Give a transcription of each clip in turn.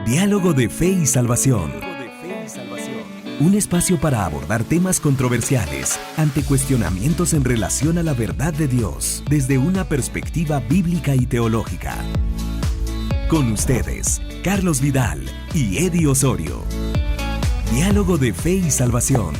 Diálogo de Fe y Salvación. Un espacio para abordar temas controversiales ante cuestionamientos en relación a la verdad de Dios desde una perspectiva bíblica y teológica. Con ustedes, Carlos Vidal y Eddie Osorio. Diálogo de Fe y Salvación.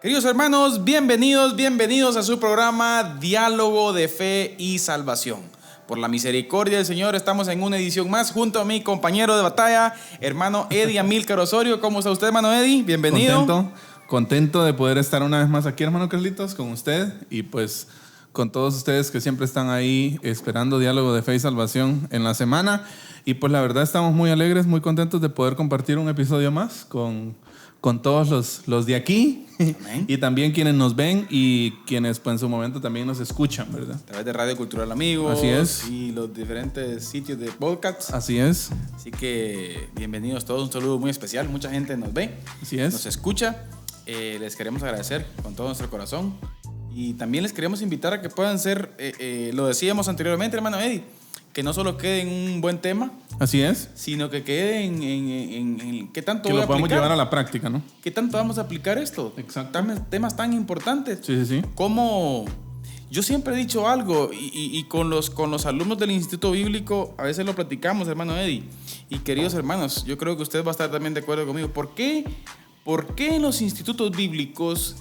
Queridos hermanos, bienvenidos a su programa Diálogo de Fe y Salvación. Por la misericordia del Señor estamos en una edición más junto a mi compañero de batalla, hermano Eddie Amílcar Osorio. ¿Cómo está usted, hermano Eddie? Bienvenido. Contento de poder estar una vez más aquí, hermano Carlitos, con usted y pues con todos ustedes que siempre están ahí esperando Diálogo de Fe y Salvación en la semana. Y pues la verdad estamos muy alegres, muy contentos de poder compartir un episodio más con todos los de aquí. Amén. Y también quienes nos ven y quienes pues en su momento también nos escuchan, ¿verdad? A través de Radio Cultural Amigos. Así es. Y los diferentes sitios de podcasts. Así es. Así que bienvenidos todos, un saludo muy especial. Mucha gente nos ve, así es, nos escucha. Les queremos agradecer con todo nuestro corazón. Y también les queremos invitar a que puedan ser, lo decíamos anteriormente, hermano Eddie, que no solo quede en un buen tema. Así es. Sino que quede en qué tanto que voy lo a podamos aplicar. llevar a la práctica, ¿no? ¿Qué tanto vamos a aplicar esto? Exacto. Temas tan importantes. Sí. Como yo siempre he dicho algo y con los alumnos del Instituto Bíblico a veces lo platicamos, hermano Eddie. Y queridos hermanos, yo creo que usted va a estar también de acuerdo conmigo. ¿Por qué en los institutos bíblicos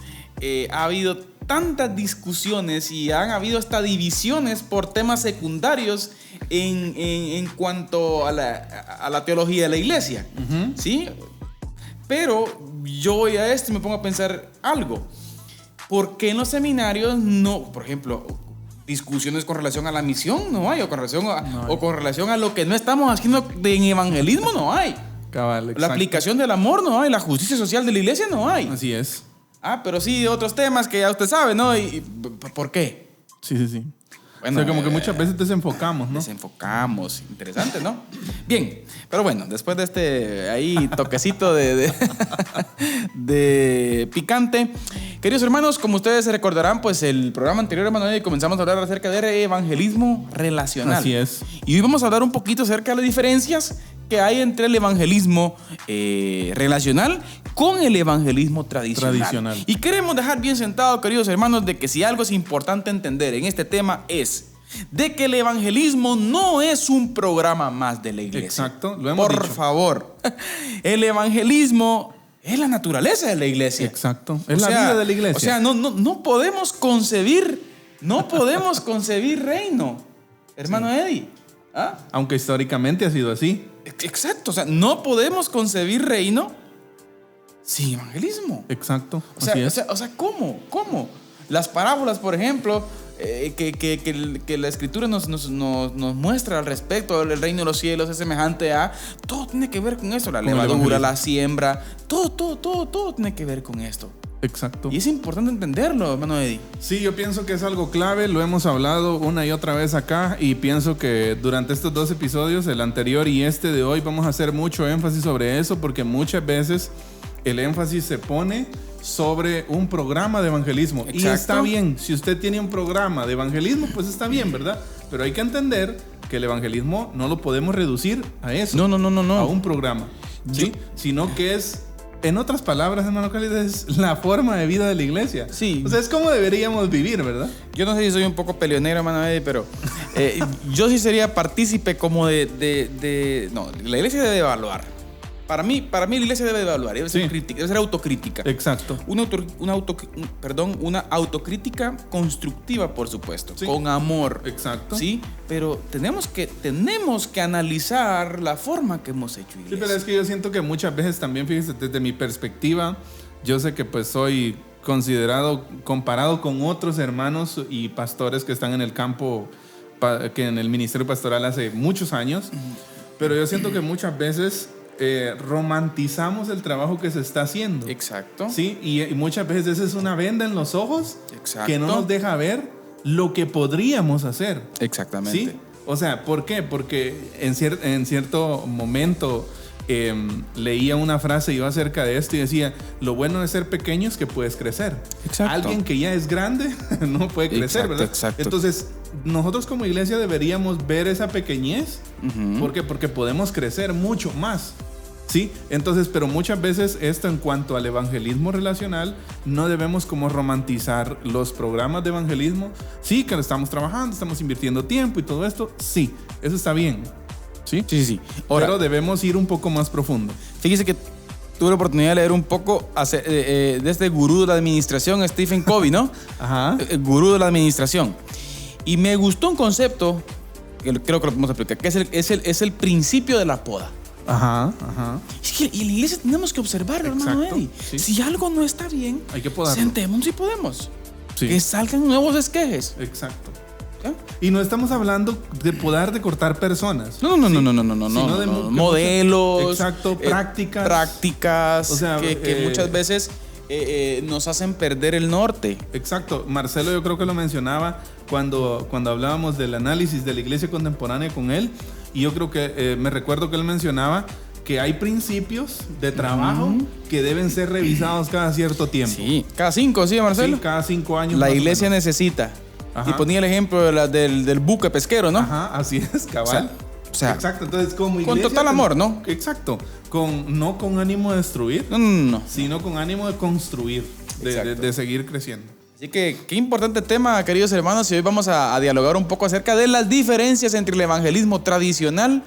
ha habido tantas discusiones y han habido hasta divisiones por temas secundarios en cuanto a la teología de la iglesia? Uh-huh. ¿Sí? Pero yo voy a esto y me pongo a pensar algo. ¿Por qué en los seminarios no, por ejemplo, discusiones con relación a la misión no hay? O con relación a lo que no estamos haciendo en evangelismo no hay. Cabal, la aplicación del amor no hay, la justicia social de la iglesia no hay. Así es. Pero sí otros temas que ya usted sabe, ¿no? ¿Por qué? Sí. Bueno, o sea, como que muchas veces desenfocamos, ¿no? Desenfocamos. Interesante, ¿no? Bien, pero bueno, después de este ahí toquecito de picante, queridos hermanos, como ustedes se recordarán, pues el programa anterior, hermano, comenzamos a hablar acerca de evangelismo relacional. Así es. Y hoy vamos a hablar un poquito acerca de las diferencias que hay entre el evangelismo relacional con el evangelismo tradicional. Y queremos dejar bien sentado, queridos hermanos, de que si algo es importante entender en este tema es de que el evangelismo no es un programa más de la iglesia. Exacto, lo hemos dicho. Por favor, el evangelismo es la naturaleza de la iglesia. Exacto, es la vida de la iglesia. O sea, no podemos concebir reino, hermano Eddie. Aunque históricamente ha sido así. Exacto, o sea, no podemos concebir reino sin evangelismo. Exacto, así es. O sea, ¿cómo? Las parábolas, por ejemplo, que la Escritura nos muestra al respecto, el reino de los cielos es semejante a... Todo tiene que ver con eso, la levadura, la siembra, todo tiene que ver con esto. Exacto. Y es importante entenderlo, hermano Eddie. Sí, yo pienso que es algo clave, lo hemos hablado una y otra vez acá y pienso que durante estos dos episodios, el anterior y este de hoy, vamos a hacer mucho énfasis sobre eso porque muchas veces el énfasis se pone sobre un programa de evangelismo. Exacto. Y está bien, si usted tiene un programa de evangelismo, pues está bien, ¿verdad? Pero hay que entender que el evangelismo no lo podemos reducir a eso. No. A un programa, ¿sí? Sino que es... En otras palabras, hermano Carlos, es la forma de vida de la iglesia. Sí. O sea, es como deberíamos vivir, ¿verdad? Yo no sé si soy un poco peleonero, hermano Eddie, pero yo sí sería partícipe como No, la iglesia debe evaluar. Para mí la iglesia debe evaluar, debe ser crítica, debe ser autocrítica. Exacto. Una autocrítica constructiva, por supuesto, sí. Con amor. Exacto. Sí, pero tenemos que analizar la forma que hemos hecho iglesia. Sí, pero es que yo siento que muchas veces también, fíjese, desde mi perspectiva, yo sé que pues soy considerado, comparado con otros hermanos y pastores que están en el campo, que en el ministerio pastoral hace muchos años, pero yo siento que muchas veces... romantizamos el trabajo que se está haciendo. Exacto. Sí, y muchas veces esa es una venda en los ojos. Exacto. Que no nos deja ver lo que podríamos hacer. Exactamente. ¿Sí? O sea, ¿por qué? Porque en cierto momento leía una frase, iba acerca de esto y decía, lo bueno de ser pequeño es que puedes crecer. Exacto. Alguien que ya es grande no puede crecer, Exacto, ¿verdad? exacto. Entonces, nosotros como iglesia deberíamos ver esa pequeñez. ¿Por qué? Porque podemos crecer mucho más. ¿Sí? Entonces, pero muchas veces esto en cuanto al evangelismo relacional, no debemos como romantizar los programas de evangelismo. Sí, que lo estamos trabajando, estamos invirtiendo tiempo y todo esto. Sí, eso está bien. ¿Sí? Sí. Ahora, pero debemos ir un poco más profundo. fíjese que tuve la oportunidad de leer un poco de este gurú de la administración, Stephen Covey, ¿no? Ajá. El gurú de la administración. Y me gustó un concepto que creo que lo podemos aplicar, que es el principio de la poda. Ajá. Es que en la iglesia tenemos que observarlo, hermano Exacto, Eddie. sí. Si algo no está bien, Hay que podarlo. sentémonos y podemos. Sí. Que salgan nuevos esquejes. Exacto. ¿Eh? Y no estamos hablando de podar, de cortar personas. No. Sino de Modelos. exacto, prácticas. Prácticas O sea, que muchas veces nos hacen perder el norte. Exacto. Marcelo, yo creo que lo mencionaba cuando hablábamos del análisis de la iglesia contemporánea con él. Y yo creo que me recuerdo que él mencionaba que hay principios de trabajo que deben ser revisados cada cierto tiempo. Sí, cada 5, ¿sí, Marcelo? Sí, cada 5 años. La más o iglesia menos. necesita. Ajá. Y ponía el ejemplo del buque pesquero, ¿no? Ajá, así es, cabal. O sea, exacto. Entonces, como con iglesia, total amor, ¿no? Exacto. No con ánimo de destruir, No. sino con ánimo de construir, Exacto. de seguir creciendo. Así que qué importante tema, queridos hermanos, y hoy vamos a dialogar un poco acerca de las diferencias entre el evangelismo tradicional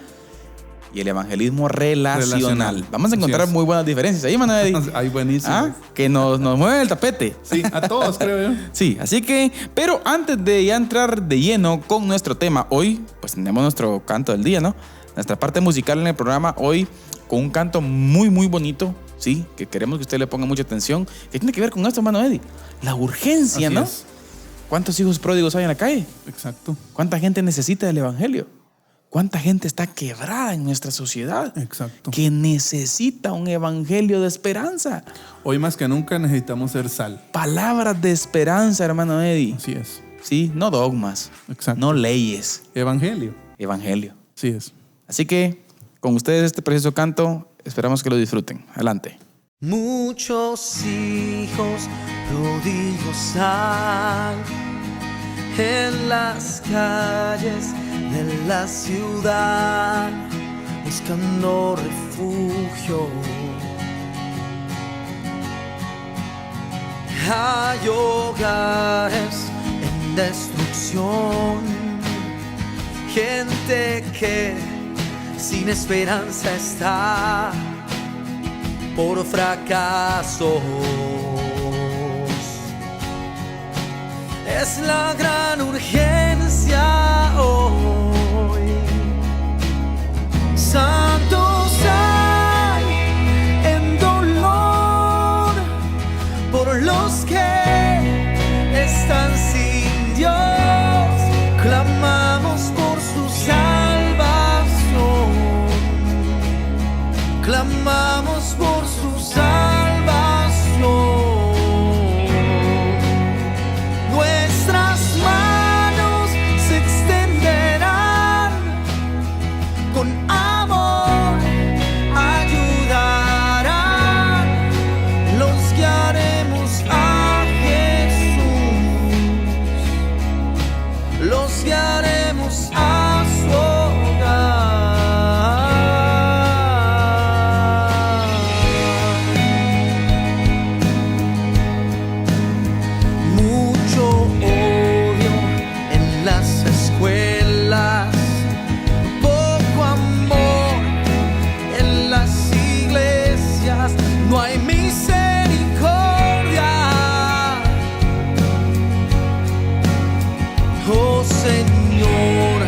y el evangelismo relacional. Vamos a encontrar Así es. muy buenas diferencias ahí, Manuel Eddie. Ay, buenísimo. Que nos mueve el tapete. Sí, a todos, creo yo. Sí, así que, pero antes de ya entrar de lleno con nuestro tema, hoy pues tenemos nuestro canto del día, ¿no? Nuestra parte musical en el programa hoy con un canto muy, muy bonito, sí, que queremos que usted le ponga mucha atención, que tiene que ver con esto, hermano Eddie. La urgencia, Así ¿no? es. ¿Cuántos hijos pródigos hay en la calle? Exacto. ¿Cuánta gente necesita del evangelio? ¿Cuánta gente está quebrada en nuestra sociedad? Exacto. Que necesita un evangelio de esperanza. Hoy más que nunca necesitamos ser sal. Palabras de esperanza, hermano Eddie. Así es. Sí, no dogmas. Exacto. No leyes. Evangelio. Evangelio. Así es. Así que, con ustedes este precioso canto, esperamos que lo disfruten. Adelante. Muchos hijos pródigos hay en las calles de la ciudad buscando refugio. Hay hogares en destrucción, gente que sin esperanza está por fracasos. Es la gran urgencia hoy. Santos hay en dolor por los que están sin Dios. Clamamos por su salvación. Clamamos por su salvación. Nuestras manos se extenderán con amor, ayudarán, los guiaremos a Jesús, los guiaremos a su hogar. Mucho odio en las escuelas, poco amor en las iglesias, no hay misericordia. Oh Señor,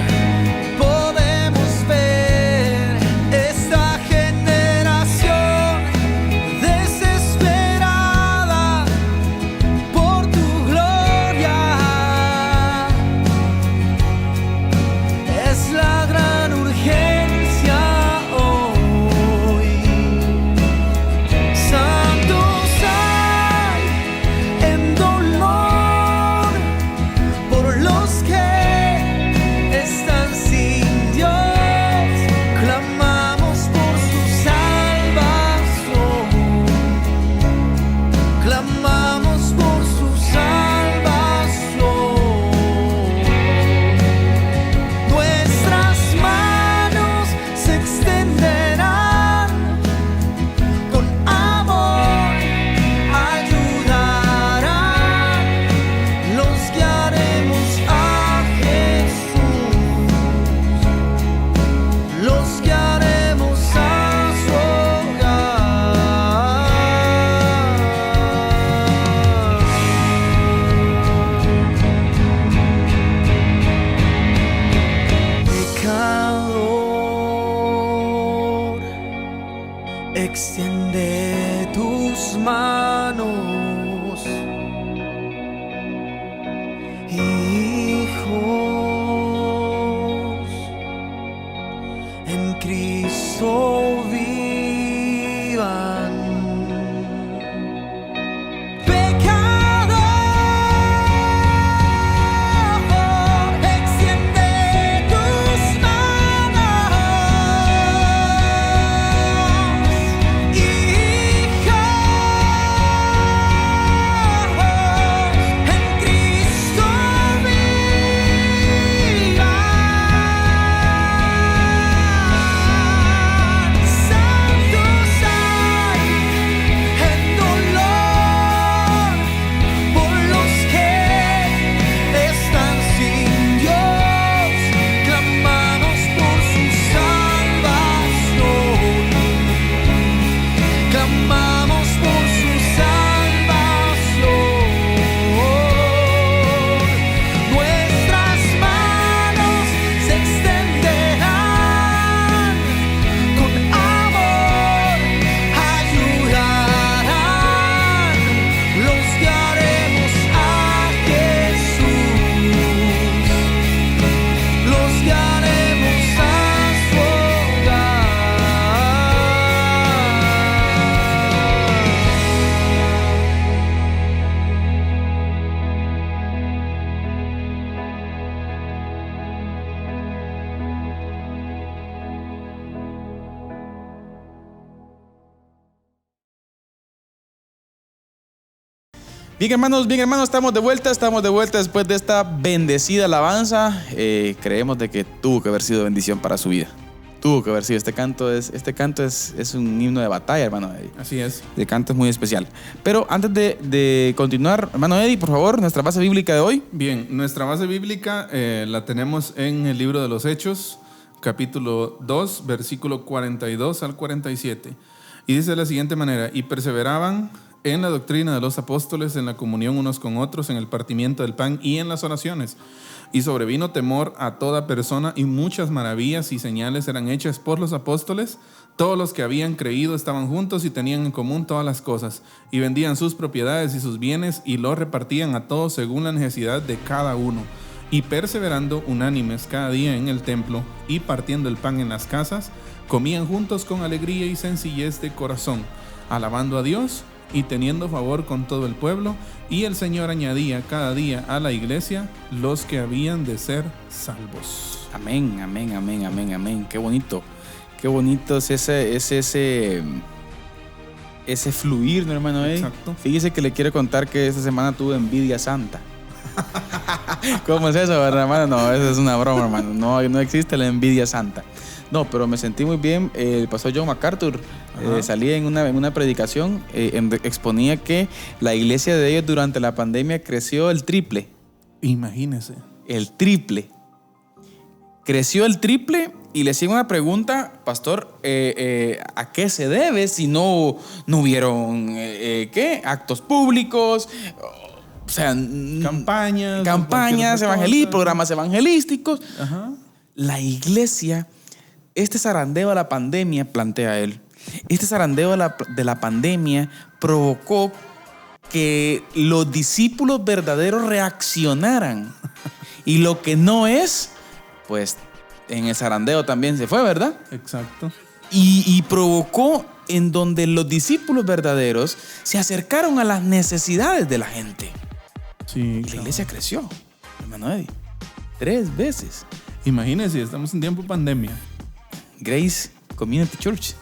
podemos ver esta generación desesperada por tu gloria. Es la gran urgencia hoy. tus manos, hijos en Cristo vivan. Bien hermanos, estamos de vuelta después de esta bendecida alabanza. Creemos de que tuvo que haber sido bendición para su vida. Tuvo que haber sido. Este canto es un himno de batalla, hermano Eddie. Así es. El canto es muy especial. Pero antes de continuar, hermano Eddie, por favor, nuestra base bíblica de hoy. Bien, nuestra base bíblica la tenemos en el libro de los Hechos, capítulo 2, versículo 42 al 47. Y dice de la siguiente manera: y perseveraban en la doctrina de los apóstoles, en la comunión unos con otros, en el partimiento del pan y en las oraciones. Y sobrevino temor a toda persona, y muchas maravillas y señales eran hechas por los apóstoles. Todos los que habían creído estaban juntos y tenían en común todas las cosas, y vendían sus propiedades y sus bienes y los repartían a todos según la necesidad de cada uno. Y perseverando unánimes cada día en el templo y partiendo el pan en las casas, comían juntos con alegría y sencillez de corazón, alabando a Dios y teniendo favor con todo el pueblo, y el Señor añadía cada día a la iglesia los que habían de ser salvos. Amén, amén, amén, amén, amén. Qué bonito es ese fluir, ¿no, hermano Eddie? Exacto. Fíjese que le quiero contar que esta semana tuve envidia santa. ¿Cómo es eso, verdad, hermano? No, eso es una broma, hermano. No existe la envidia santa. No, pero me sentí muy bien. El pastor John MacArthur salía en una predicación, exponía que la iglesia de ellos durante la pandemia creció el triple. Imagínese. El triple. Creció el triple y le hacían una pregunta, pastor, ¿a qué se debe si no hubieron actos públicos? O sea, campañas evangelísticas, programas evangelísticos. Ajá. La iglesia, este zarandeo de la pandemia, plantea él, este zarandeo de la pandemia provocó que los discípulos verdaderos reaccionaran. Y lo que no es, pues en el zarandeo también se fue, ¿verdad? Exacto. Y provocó en donde los discípulos verdaderos se acercaron a las necesidades de la gente. Sí, Y la claro. iglesia creció, hermano Eddie, 3 veces. Imagínese, estamos en tiempo de pandemia. Grace Community Church.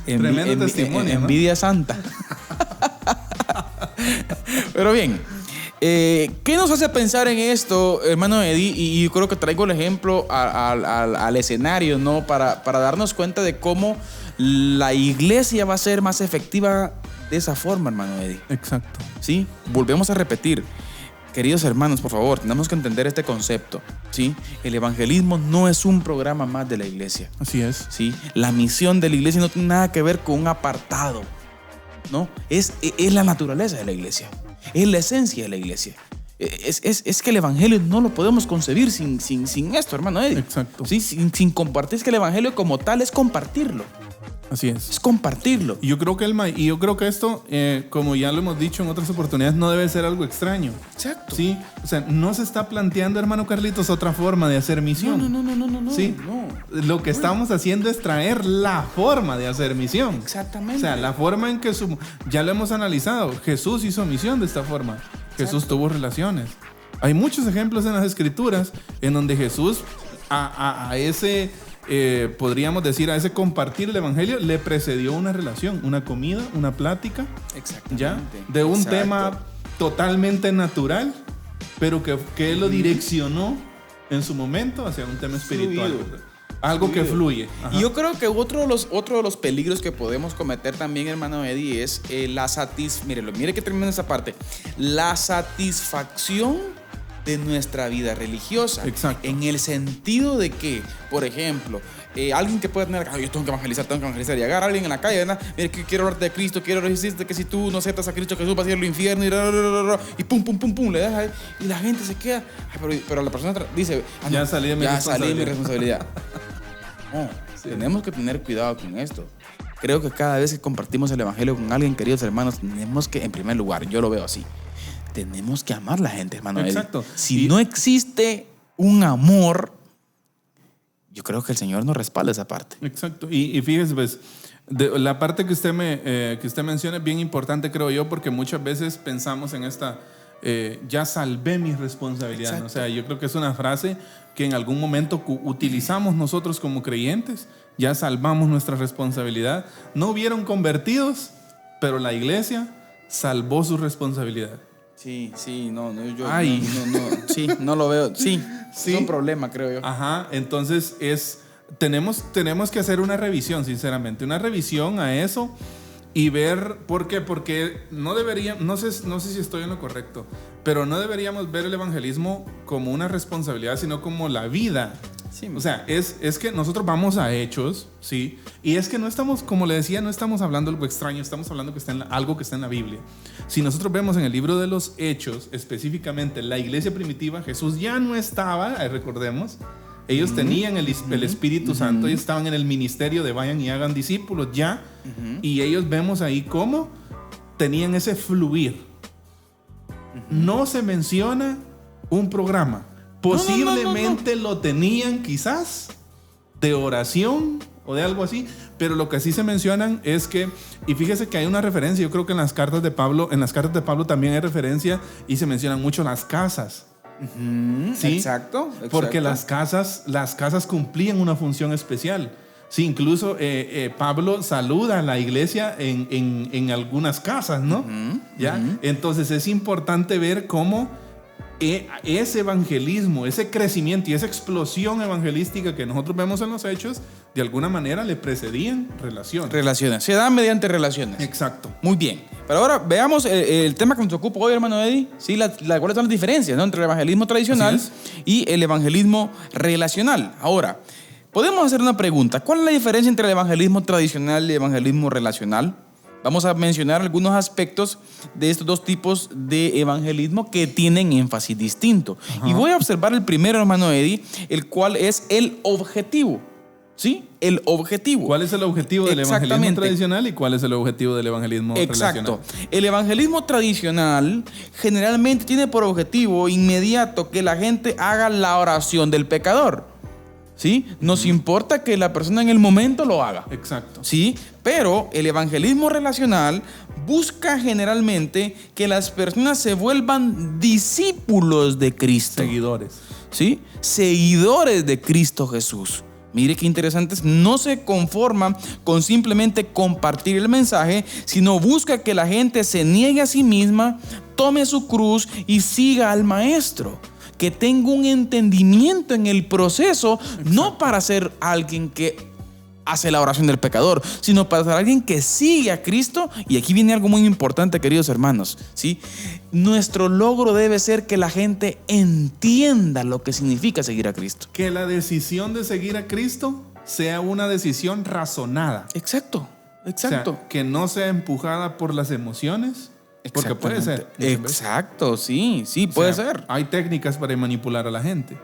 Tremendo testimonio, ¿no? Envidia santa. Pero bien, ¿qué nos hace pensar en esto, hermano Eddie? Y yo creo que traigo el ejemplo al escenario, ¿no? Para darnos cuenta de cómo la iglesia va a ser más efectiva de esa forma, hermano Eddie. Exacto. ¿Sí? Volvemos a repetir. Queridos hermanos, por favor, tenemos que entender este concepto, ¿sí? El evangelismo no es un programa más de la iglesia, Así es. ¿sí? La misión de la iglesia no tiene nada que ver con un apartado, ¿no? Es la naturaleza de la iglesia, es la esencia de la iglesia. Es que el evangelio no lo podemos concebir sin esto, hermano Eddie. Exacto. ¿Sí? Sin compartir. Es que el evangelio como tal es compartirlo. Así es. Es compartirlo. Y yo creo que esto, como ya lo hemos dicho en otras oportunidades, no debe ser algo extraño. Exacto. Sí, o sea, no se está planteando, hermano Carlitos, otra forma de hacer misión. No. Sí. No. Lo que estamos haciendo es traer la forma de hacer misión. Exactamente. O sea, la forma en que ya lo hemos analizado. Jesús hizo misión de esta forma. Jesús tuvo relaciones. Hay muchos ejemplos en las Escrituras en donde Jesús a ese, podríamos decir, a ese compartir el Evangelio le precedió una relación, una comida, una plática. Exactamente. ¿Ya? De un Exacto. tema totalmente natural, pero que Él lo direccionó en su momento hacia un tema espiritual. Fluido. Algo que fluye. Ajá. Y yo creo que otro de los peligros que podemos cometer también, hermano Eddie, es mire que termina esa parte. La satisfacción de nuestra vida religiosa. Exacto. En el sentido de que, por ejemplo, alguien que puede tener, yo tengo que evangelizar, y agarra a alguien en la calle, ¿verdad? Mire, que quiero hablarte de Cristo, quiero decirte que si tú no aceptas a Cristo Jesús vas a ir al infierno y pum, le das ahí, y la gente se queda, pero la persona dice, ya salí de mi responsabilidad. No, tenemos que tener cuidado con esto. Creo que cada vez que compartimos el evangelio con alguien, queridos hermanos, tenemos que, en primer lugar, yo lo veo así, tenemos que amar a la gente, hermano. Exacto. Si no existe un amor, yo creo que el Señor nos respalda esa parte. Exacto. Y fíjese, pues, la parte que usted menciona es bien importante, creo yo, porque muchas veces pensamos en esta, ya salvé mi responsabilidad, ¿no? O sea, yo creo que es una frase que en algún momento utilizamos nosotros como creyentes, ya salvamos nuestra responsabilidad. No hubieron convertidos, pero la iglesia salvó su responsabilidad. Sí, no lo veo. Sí, Sí. es un problema, creo yo. Ajá, entonces tenemos que hacer una revisión, sinceramente, una revisión a eso y ver por qué, porque no sé si estoy en lo correcto, pero no deberíamos ver el evangelismo como una responsabilidad, sino como la vida. Sí. O sea, es que nosotros vamos a hechos, ¿sí? Y es que no estamos, como le decía, no estamos hablando de algo extraño, estamos hablando que algo que está en la Biblia. Si nosotros vemos en el libro de los Hechos, específicamente la iglesia primitiva, Jesús ya no estaba, recordemos, ellos tenían el Espíritu Santo, ellos estaban en el ministerio de vayan y hagan discípulos ya, y ellos vemos ahí cómo tenían ese fluir. No se menciona un programa. Posiblemente lo tenían quizás de oración o de algo así, pero lo que sí se mencionan es que, y fíjese que hay una referencia, yo creo que en las cartas de Pablo también hay referencia y se mencionan mucho las casas. ¿Sí? Exacto. Porque las casas cumplían una función especial. Sí, incluso Pablo saluda a la iglesia en algunas casas, ¿no? ¿Ya? Entonces es importante ver cómo ese evangelismo, ese crecimiento y esa explosión evangelística que nosotros vemos en los Hechos, de alguna manera le precedían relaciones. Se dan mediante relaciones. Exacto. Muy bien. Pero ahora veamos el tema que nos ocupa hoy, hermano Eddie. ¿Sí? ¿Cuáles son las diferencias, ¿no? Entre el evangelismo tradicional y el evangelismo relacional? Ahora, podemos hacer una pregunta. ¿Cuál es la diferencia entre el evangelismo tradicional y el evangelismo relacional? Vamos a mencionar algunos aspectos de estos dos tipos de evangelismo que tienen énfasis distinto. Y voy a observar el primero, hermano Eddie, el cual es el objetivo. ¿Sí? El objetivo. ¿Cuál es el objetivo del evangelismo tradicional y cuál es el objetivo del evangelismo relacional? Exacto. El evangelismo tradicional generalmente tiene por objetivo inmediato que la gente haga la oración del pecador. ¿Sí? Nos importa que la persona en el momento lo haga. Exacto. ¿Sí? Pero el evangelismo relacional busca generalmente que las personas se vuelvan discípulos de Cristo. Seguidores. ¿Sí? Seguidores de Cristo Jesús. Mire qué interesantes, no se conforman con simplemente compartir el mensaje, sino busca que la gente se niegue a sí misma, tome su cruz y siga al Maestro. Que tenga un entendimiento en el proceso, no para ser alguien que hace la oración del pecador, sino para ser alguien que sigue a Cristo. Y aquí viene algo muy importante, queridos hermanos, ¿sí? Nuestro logro debe ser que la gente entienda lo que significa seguir a Cristo. Que la decisión de seguir a Cristo sea una decisión razonada. Exacto. O sea, que no sea empujada por las emociones. Porque puede ser. Exacto, sí, puede ser. Hay técnicas para manipular a la gente.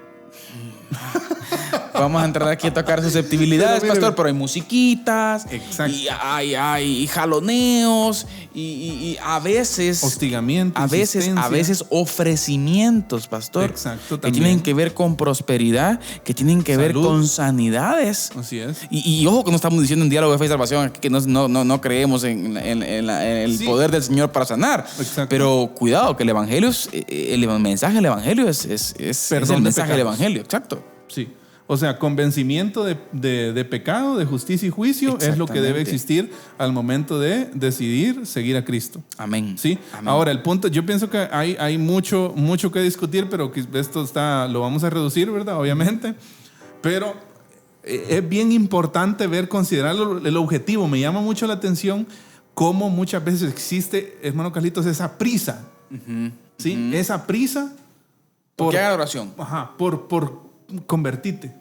vamos a entrar aquí a tocar susceptibilidades, Pero mire, pastor, pero hay musiquitas, Exacto. y hay jaloneos, y a veces... Hostigamiento, A insistencia. veces ofrecimientos, pastor. Exacto, que también. tienen que ver con prosperidad, que tienen que ver Salud. con sanidades. Así es. Y ojo que no estamos diciendo en diálogo de fe y salvación que no creemos en el Sí. poder del Señor para sanar. Exacto. Pero cuidado, que el evangelio el mensaje del evangelio es Perdón el de mensaje del pecados. evangelio. Exacto. Sí. O sea, convencimiento de pecado, de justicia y juicio es lo que debe Exactamente. existir al momento de decidir seguir a Cristo. Amén. Sí. Amén. Ahora, el punto, yo pienso que hay mucho que discutir, pero que esto lo vamos a reducir, ¿verdad? Obviamente. Pero es bien importante considerar el objetivo. Me llama mucho la atención cómo muchas veces existe, hermano Carlitos, esa prisa. ¿Sí? Esa prisa ¿Por qué haga la oración? por convertirte.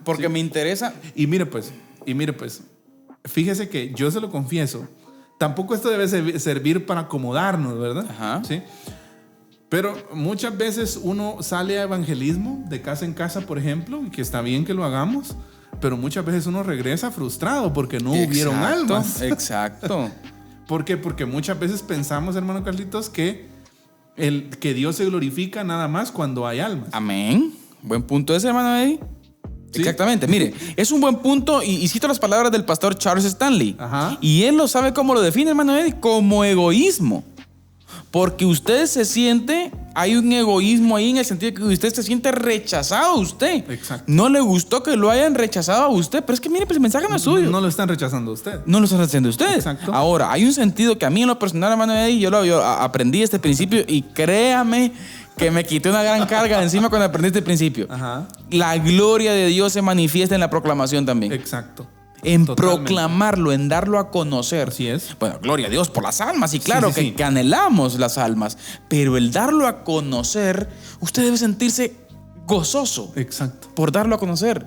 Porque me interesa. Y mire pues, fíjese que yo se lo confieso, tampoco esto debe servir para acomodarnos, ¿verdad? Ajá. Sí. Pero muchas veces uno sale a evangelismo de casa en casa, por ejemplo, y que está bien que lo hagamos, pero muchas veces uno regresa frustrado porque no hubieron Exacto, almas. Exacto. ¿Por qué? Porque muchas veces pensamos, hermano Carlitos, que Dios se glorifica nada más cuando hay almas. Amén. Buen punto ese, hermano Eddie. Sí. Exactamente. Mire, es un buen punto y cito las palabras del pastor Charles Stanley. Ajá. Y él lo sabe cómo lo define, hermano Eddie, como egoísmo. Porque usted se siente, hay un egoísmo ahí en el sentido de que usted se siente rechazado a usted. Exacto. No le gustó que lo hayan rechazado a usted, pero es que mire, pues el mensaje no es suyo. No lo están rechazando a usted. No lo están haciendo ustedes. Exacto. Ahora, hay un sentido que a mí en lo personal, hermano Eddie, yo aprendí este principio y créame que me quité una gran carga de encima cuando aprendí este principio. Ajá. La gloria de Dios se manifiesta en la proclamación también. Exacto. En Totalmente. proclamarlo, en darlo a conocer. Así es. Bueno, gloria a Dios por las almas, y claro Sí, sí, sí. que anhelamos las almas, pero el darlo a conocer, usted debe sentirse gozoso Exacto. por darlo a conocer.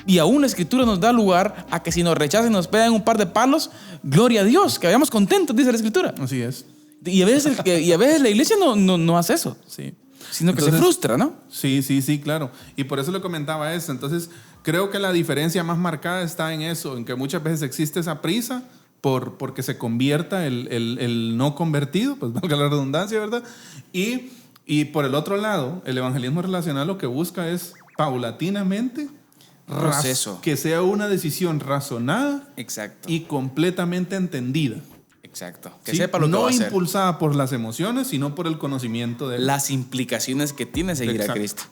Y aún la Escritura nos da lugar a que si nos rechazan y nos pegan un par de palos, gloria a Dios, que vayamos contentos, dice la Escritura. Así es. Y a veces la iglesia no hace eso, Sí. sino que Entonces, se frustra, ¿no? Sí, claro. Y por eso le comentaba esto. Entonces, creo que la diferencia más marcada está en eso, en que muchas veces existe esa prisa porque se convierta el no convertido, pues valga la redundancia, ¿verdad? Y por el otro lado, el evangelismo relacional lo que busca es paulatinamente Proceso. que sea una decisión razonada Exacto. y completamente entendida. Exacto. Que ¿Sí? sepa lo que no va a hacer. impulsada por las emociones, sino por el conocimiento de Las implicaciones que tiene seguir Exacto. a Cristo.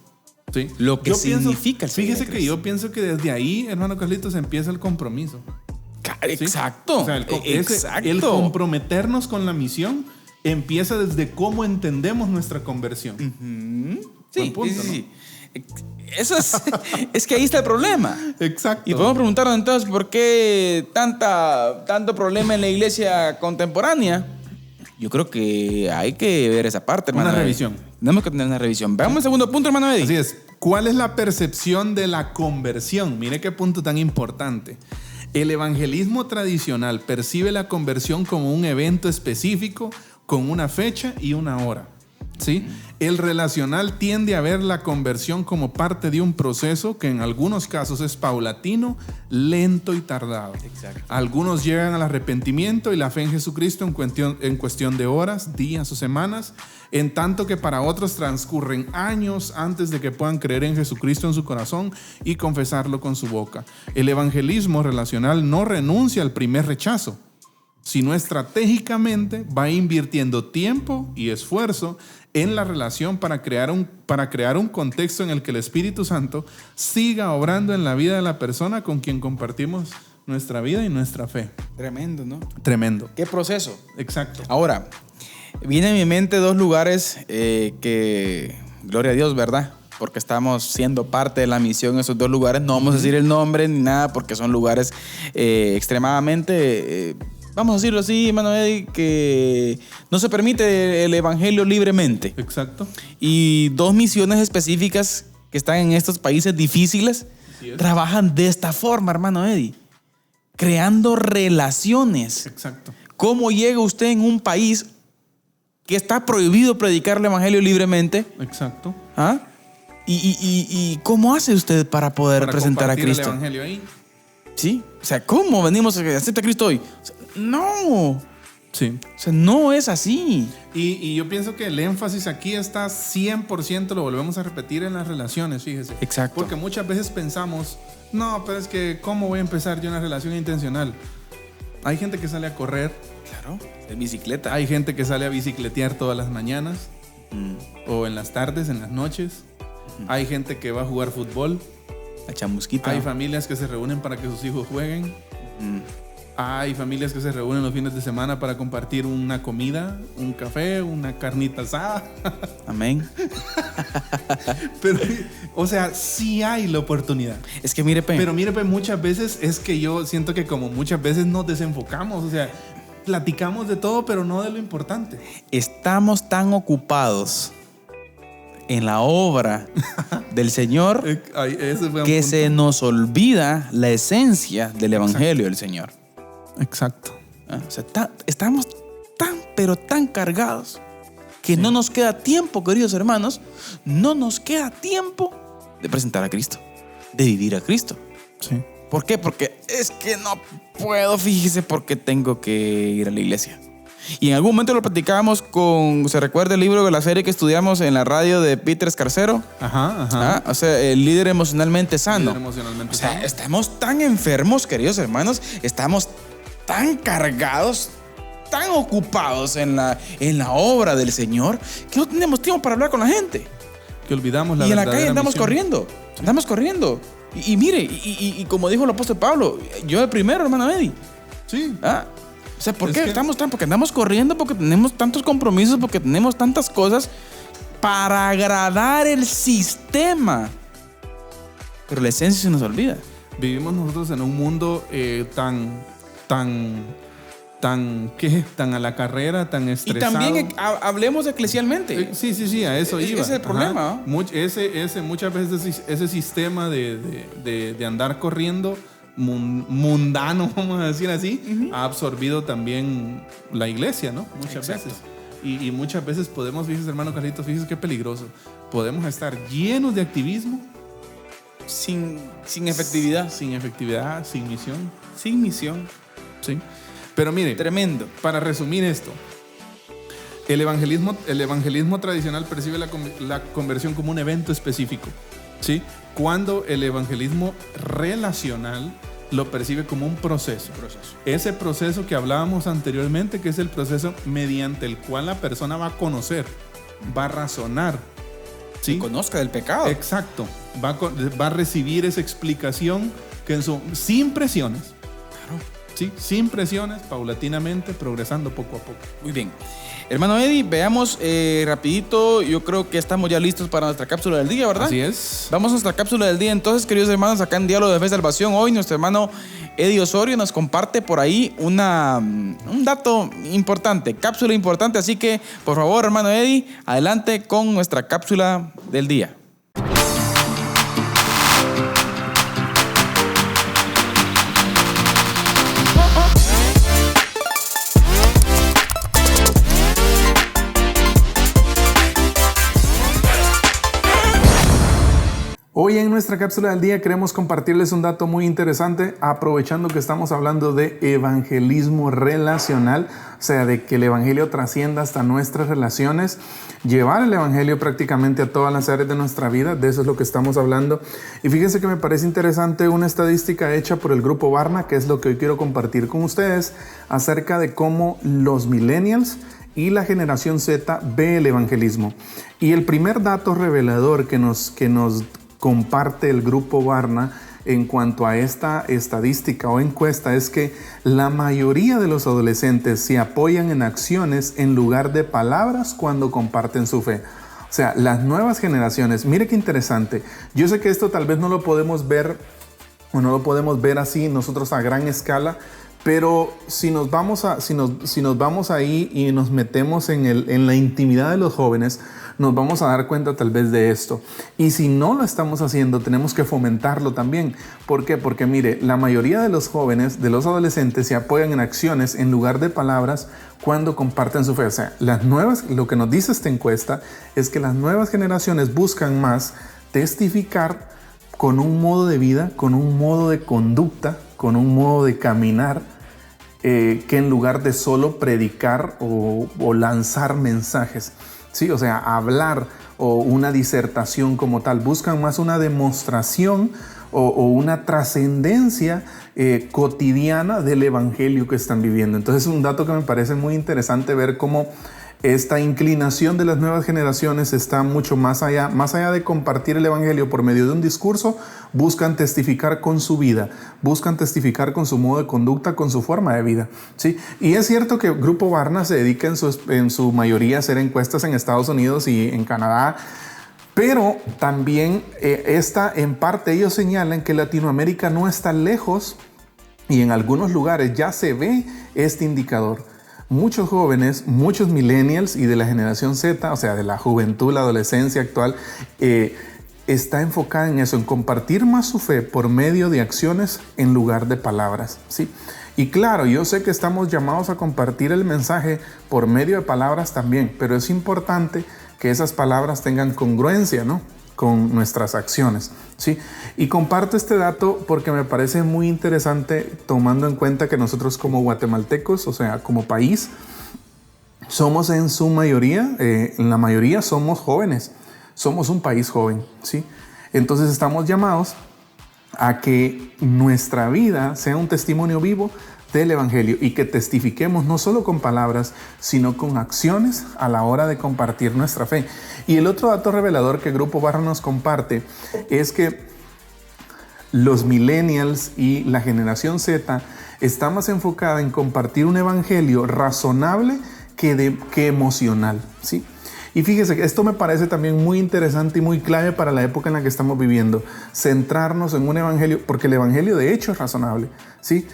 Sí. Lo que Yo pienso- significa el seguir a Fíjese que Cristo. yo pienso que desde ahí, hermano Carlitos, empieza el compromiso. ¿sí? Exacto. O sea, Exacto. el comprometernos con la misión empieza desde cómo entendemos nuestra conversión. Sí, Buen punto, sí. Eso es que ahí está el problema. Exacto. Y podemos preguntarnos entonces por qué tanto problema en la iglesia contemporánea. Yo creo que hay que ver esa parte, hermano. Una Eddie. revisión. Tenemos que tener una revisión. Veamos el segundo punto, hermano Eddie. Así es. ¿Cuál es la percepción de la conversión? Mire qué punto tan importante. El evangelismo tradicional percibe la conversión como un evento específico con una fecha y una hora. ¿Sí? El relacional tiende a ver la conversión como parte de un proceso que en algunos casos es paulatino, lento y tardado. Exacto. Algunos llegan al arrepentimiento y la fe en Jesucristo en cuestión de horas, días o semanas, en tanto que para otros transcurren años antes de que puedan creer en Jesucristo en su corazón y confesarlo con su boca. El evangelismo relacional no renuncia al primer rechazo, sino estratégicamente va invirtiendo tiempo y esfuerzo en la relación para crear un contexto en el que el Espíritu Santo siga obrando en la vida de la persona con quien compartimos nuestra vida y nuestra fe. Tremendo, ¿no? Tremendo. ¿Qué proceso? Exacto. Ahora, viene a mi mente dos lugares que, gloria a Dios, ¿verdad? Porque estamos siendo parte de la misión en esos dos lugares. No vamos a decir el nombre ni nada porque son lugares extremadamente... vamos a decirlo así, hermano Eddie, que no se permite el evangelio libremente. Exacto. Y dos misiones específicas que están en estos países difíciles trabajan de esta forma, hermano Eddie, creando relaciones. Exacto. ¿Cómo llega usted en un país que está prohibido predicar el evangelio libremente? Exacto. ¿Ah? ¿Y cómo hace usted para poder Para presentar a compartir Cristo? el evangelio ahí. ¿Sí? O sea, ¿cómo venimos a aceptar a Cristo hoy? O sea, no. Sí. O sea, no es así. Y yo pienso que el énfasis aquí está 100%, lo volvemos a repetir en las relaciones, fíjese. Exacto. Porque muchas veces pensamos, no, pero es que ¿cómo voy a empezar yo una relación intencional? Hay gente que sale a correr, Claro, de bicicleta. hay gente que sale a bicicletear todas las mañanas o en las tardes, en las noches. Hay gente que va a jugar fútbol. La chamusquita. Hay familias que se reúnen para que sus hijos jueguen. Hay familias que se reúnen los fines de semana para compartir una comida, un café, una carnita asada. Amén. Pero, o sea, sí hay la oportunidad. Es que mire, Pero mire, pues muchas veces es que yo siento que como muchas veces nos desenfocamos. O sea, platicamos de todo, pero no de lo importante. estamos tan ocupados en la obra del Señor Ay, ese fue un que punto. se nos olvida la esencia del Evangelio del Señor. Exacto. ¿Ah? O sea, estamos tan, pero tan cargados que no nos queda tiempo, queridos hermanos, no nos queda tiempo de presentar a Cristo, de vivir a Cristo. Sí. ¿Por qué? Porque es que no puedo, fíjese, porque tengo que ir a la iglesia. Y en algún momento lo platicábamos ¿se recuerda el libro de la serie que estudiamos en la radio de Peter Escarcero? Ajá. ¿Ah? O sea, el líder emocionalmente sano. Líder emocionalmente O sea, sano. estamos tan enfermos, queridos hermanos, estamos tan cargados, tan ocupados en la obra del Señor, que no tenemos tiempo para hablar con la gente. Que olvidamos la Y en la verdadera calle andamos misión. corriendo. Y mire, y como dijo el apóstol Pablo, yo el primero, hermano Eddie. Sí. ¿Ah? O sea, ¿por Es qué que- estamos tan? Porque andamos corriendo, porque tenemos tantos compromisos, porque tenemos tantas cosas para agradar el sistema. Pero la esencia se nos olvida. Vivimos nosotros en un mundo tan a la carrera, tan Y estresado. también hablemos eclesialmente. Sí, a eso Ese iba. es el problema, ¿no? Muchas veces ese sistema de andar corriendo mundano, vamos a decir así, ha absorbido también la iglesia, ¿no? Muchas Exacto. veces. Y muchas veces podemos, fíjese hermano Carlitos, fíjese qué peligroso. Podemos estar llenos de activismo, Sin efectividad. sin efectividad, sin misión. Sin misión. Sí. Pero mire, Tremendo. para resumir esto, el evangelismo tradicional percibe la conversión como un evento específico, ¿sí? Cuando el evangelismo relacional lo percibe como un proceso. Ese proceso que hablábamos anteriormente, que es el proceso mediante el cual la persona va a conocer, va a razonar, ¿sí? Que conozca del pecado. Exacto. Va a recibir esa explicación sin presiones. Sí, sin presiones, paulatinamente, progresando poco a poco. Muy bien. Hermano Eddie, veamos rapidito. Yo creo que estamos ya listos para nuestra cápsula del día, ¿verdad? Así es. Vamos a nuestra cápsula del día. Entonces, queridos hermanos, acá en Diálogo de Fe y Salvación, hoy nuestro hermano Eddie Osorio nos comparte por ahí un dato importante, cápsula importante. Así que, por favor, hermano Eddie, adelante con nuestra cápsula del día. Hoy en nuestra cápsula del día queremos compartirles un dato muy interesante, aprovechando que estamos hablando de evangelismo relacional, o sea, de que el evangelio trascienda hasta nuestras relaciones, llevar el evangelio prácticamente a todas las áreas de nuestra vida, de eso es lo que estamos hablando. Y fíjense que me parece interesante una estadística hecha por el grupo Barna, que es lo que hoy quiero compartir con ustedes, acerca de cómo los millennials y la generación Z ve el evangelismo. Y el primer dato revelador que nos comparte el grupo Barna en cuanto a esta estadística o encuesta es que la mayoría de los adolescentes se apoyan en acciones en lugar de palabras cuando comparten su fe. O sea, las nuevas generaciones, mire qué interesante. Yo sé que esto tal vez no lo podemos ver o no lo podemos ver así nosotros a gran escala, pero si nos vamos ahí y nos metemos en la intimidad de los jóvenes, nos vamos a dar cuenta tal vez de esto. Y si no lo estamos haciendo, tenemos que fomentarlo también. ¿Por qué? Porque mire, la mayoría de los jóvenes, de los adolescentes, se apoyan en acciones en lugar de palabras cuando comparten su fe. O sea, lo que nos dice esta encuesta es que las nuevas generaciones buscan más testificar con un modo de vida, con un modo de conducta, con un modo de caminar, que en lugar de solo predicar o lanzar mensajes, ¿sí? O sea, hablar o una disertación como tal. Buscan más una demostración o una trascendencia cotidiana del evangelio que están viviendo. Entonces es un dato que me parece muy interesante ver cómo esta inclinación de las nuevas generaciones está mucho más allá de compartir el evangelio por medio de un discurso. Buscan testificar con su vida, buscan testificar con su modo de conducta, con su forma de vida, ¿sí? Y es cierto que Grupo Barna se dedica en su mayoría a hacer encuestas en Estados Unidos y en Canadá, pero también en parte ellos señalan que Latinoamérica no está lejos y en algunos lugares ya se ve este indicador. Muchos jóvenes, muchos millennials y de la generación Z, o sea, de la juventud, la adolescencia actual, está enfocada en eso, en compartir más su fe por medio de acciones en lugar de palabras, ¿sí? Y claro, yo sé que estamos llamados a compartir el mensaje por medio de palabras también, pero es importante que esas palabras tengan congruencia, ¿no?, con nuestras acciones, ¿sí? Y comparto este dato porque me parece muy interesante, tomando en cuenta que nosotros como guatemaltecos, o sea, como país, somos en su mayoría, en la mayoría somos jóvenes, somos un país joven, ¿sí? Entonces estamos llamados a que nuestra vida sea un testimonio vivo del evangelio y que testifiquemos no solo con palabras, sino con acciones a la hora de compartir nuestra fe. Y el otro dato revelador que Grupo Barna nos comparte es que los millennials y la generación Z está más enfocada en compartir un evangelio razonable que emocional, ¿sí? Y fíjese que esto me parece también muy interesante y muy clave para la época en la que estamos viviendo. Centrarnos en un evangelio, porque el evangelio de hecho es razonable, ¿sí?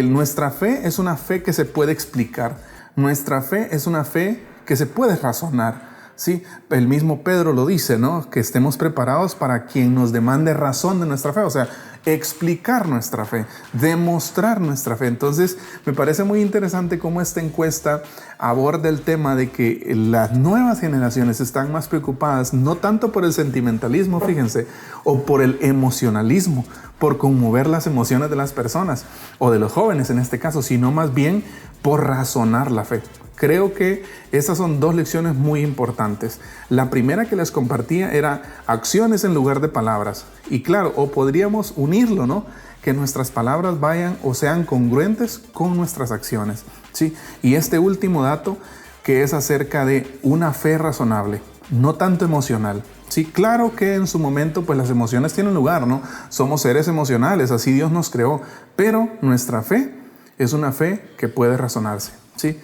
Nuestra fe es una fe que se puede explicar. Nuestra fe es una fe que se puede razonar, ¿sí? El mismo Pedro lo dice, ¿no? Que estemos preparados para quien nos demande razón de nuestra fe. O sea, explicar nuestra fe, demostrar nuestra fe. Entonces, me parece muy interesante cómo esta encuesta aborda el tema de que las nuevas generaciones están más preocupadas no tanto por el sentimentalismo, fíjense, o por el emocionalismo, por conmover las emociones de las personas o de los jóvenes en este caso, sino más bien por razonar la fe. Creo que esas son dos lecciones muy importantes. La primera que les compartía era acciones en lugar de palabras. Y claro, o podríamos unirlo, ¿no? Que nuestras palabras vayan o sean congruentes con nuestras acciones, ¿sí? Y este último dato que es acerca de una fe razonable, no tanto emocional. Sí, claro que en su momento pues las emociones tienen lugar, ¿no? Somos seres emocionales, así Dios nos creó. Pero nuestra fe es una fe que puede razonarse, ¿sí?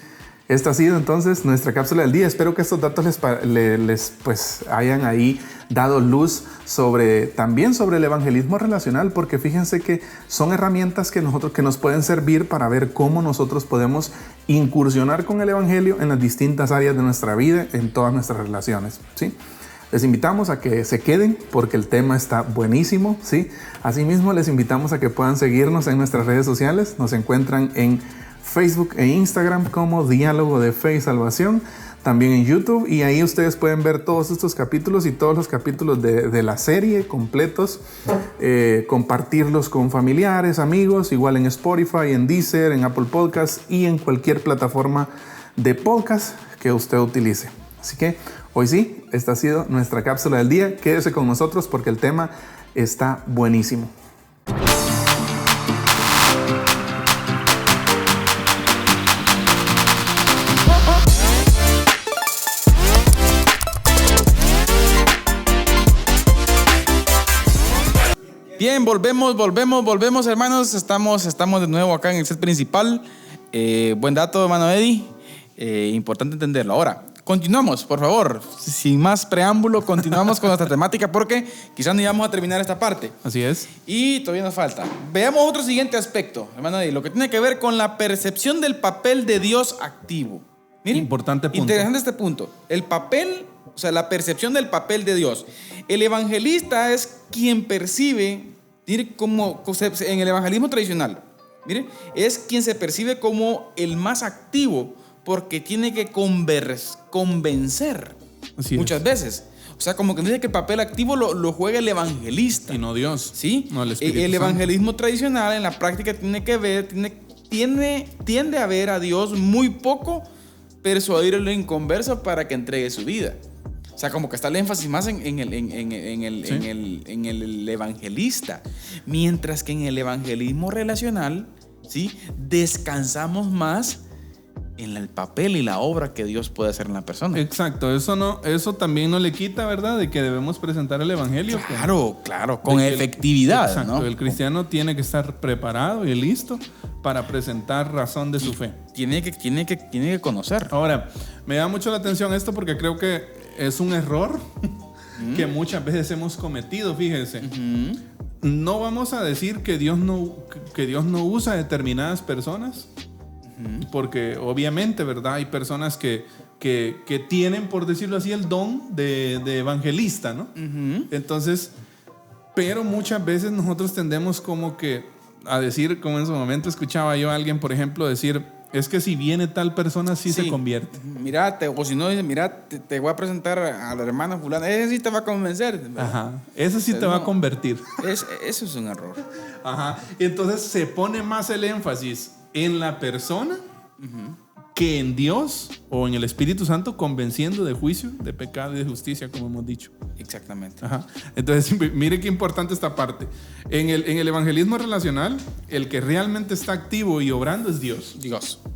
Esta ha sido entonces nuestra cápsula del día. Espero que estos datos les hayan ahí dado luz también sobre el evangelismo relacional, porque fíjense que son herramientas que nos pueden servir para ver cómo nosotros podemos incursionar con el evangelio en las distintas áreas de nuestra vida, en todas nuestras relaciones, ¿sí? Les invitamos a que se queden porque el tema está buenísimo, ¿sí? Asimismo, les invitamos a que puedan seguirnos en nuestras redes sociales. Nos encuentran en Facebook e Instagram como Diálogo de Fe y Salvación, también en YouTube, y ahí ustedes pueden ver todos estos capítulos y todos los capítulos de la serie completos, compartirlos con familiares, amigos, igual en Spotify, en Deezer, en Apple Podcasts y en cualquier plataforma de podcast que usted utilice. Así que hoy sí, esta ha sido nuestra cápsula del día. Quédese con nosotros porque el tema está buenísimo. Bien, volvemos, hermanos. Estamos de nuevo acá en el set principal. Buen dato, hermano Eddie. Importante entenderlo. Ahora, continuamos, por favor. Sin más preámbulo, continuamos con nuestra temática porque quizás ni vamos a terminar esta parte. Así es. Y todavía nos falta. Veamos otro siguiente aspecto, hermano Eddie, lo que tiene que ver con la percepción del papel de Dios activo. Miren, importante punto. Interesante este punto. El papel, o sea, la percepción del papel de Dios. El evangelista es quien percibe, mire, como en el evangelismo tradicional, mire, es quien se percibe como el más activo porque tiene que convencer muchas veces. O sea, como que dice que el papel activo lo juega el evangelista. Y no Dios. ¿Sí? No el Espíritu El Santo. evangelismo tradicional en la práctica tiende a ver a Dios muy poco persuadirle en converso para que entregue su vida. O sea, como que está el énfasis más en el evangelista. Mientras que en el evangelismo relacional, ¿sí? Descansamos más en el papel y la obra que Dios puede hacer en la persona. Exacto, eso también no le quita, ¿verdad? De que debemos presentar el evangelio. Claro, con efectividad. Exacto, ¿no? el cristiano tiene que estar preparado y listo para presentar razón de su fe. Tiene que conocer. Ahora, me da mucho la atención esto porque creo que es un error que muchas veces hemos cometido, fíjense. No vamos a decir que Dios no usa determinadas personas, porque obviamente, ¿verdad? Hay personas que tienen, por decirlo así, el don de evangelista, ¿no? Entonces, pero muchas veces nosotros tendemos como que a decir, como en su momento escuchaba yo a alguien, por ejemplo, decir, es que si viene tal persona sí se convierte. Mira, o si no, dice, mira, te voy a presentar a la hermana fulana, ese sí te va a convencer. Ajá, ese sí te va a convertir. Eso es un error. Ajá, entonces se pone más el énfasis en la persona que en Dios o en el Espíritu Santo convenciendo de juicio, de pecado y de justicia, como hemos dicho. Exactamente. Ajá. Entonces, mire qué importante esta parte. En el evangelismo relacional, el que realmente está activo y obrando es Dios.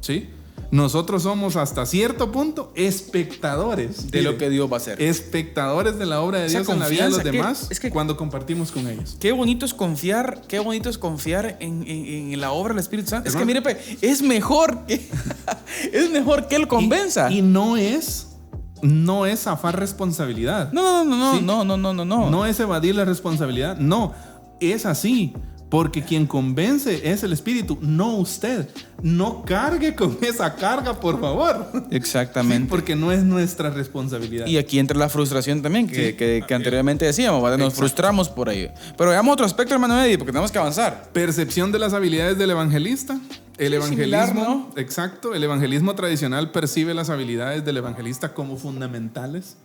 ¿Sí? Nosotros somos hasta cierto punto espectadores de lo que Dios va a hacer. Espectadores de la obra de Dios en la vida de los demás cuando compartimos con ellos. Qué bonito es confiar en la obra del Espíritu Santo. Es que mire, es mejor que Él convenza. Y no es zafar responsabilidad. No. ¿Sí? No. No es evadir la responsabilidad. No, es así. Porque quien convence es el Espíritu, no usted. No cargue con esa carga, por favor. Exactamente. Sí, porque no es nuestra responsabilidad. Y aquí entra la frustración también, que anteriormente decíamos, ¿vale? Nos frustramos por ello. Pero veamos otro aspecto, hermano Eddie, porque tenemos que avanzar. Percepción de las habilidades del evangelista. El evangelismo, similar, ¿no? Exacto. El evangelismo tradicional percibe las habilidades del evangelista como fundamentales.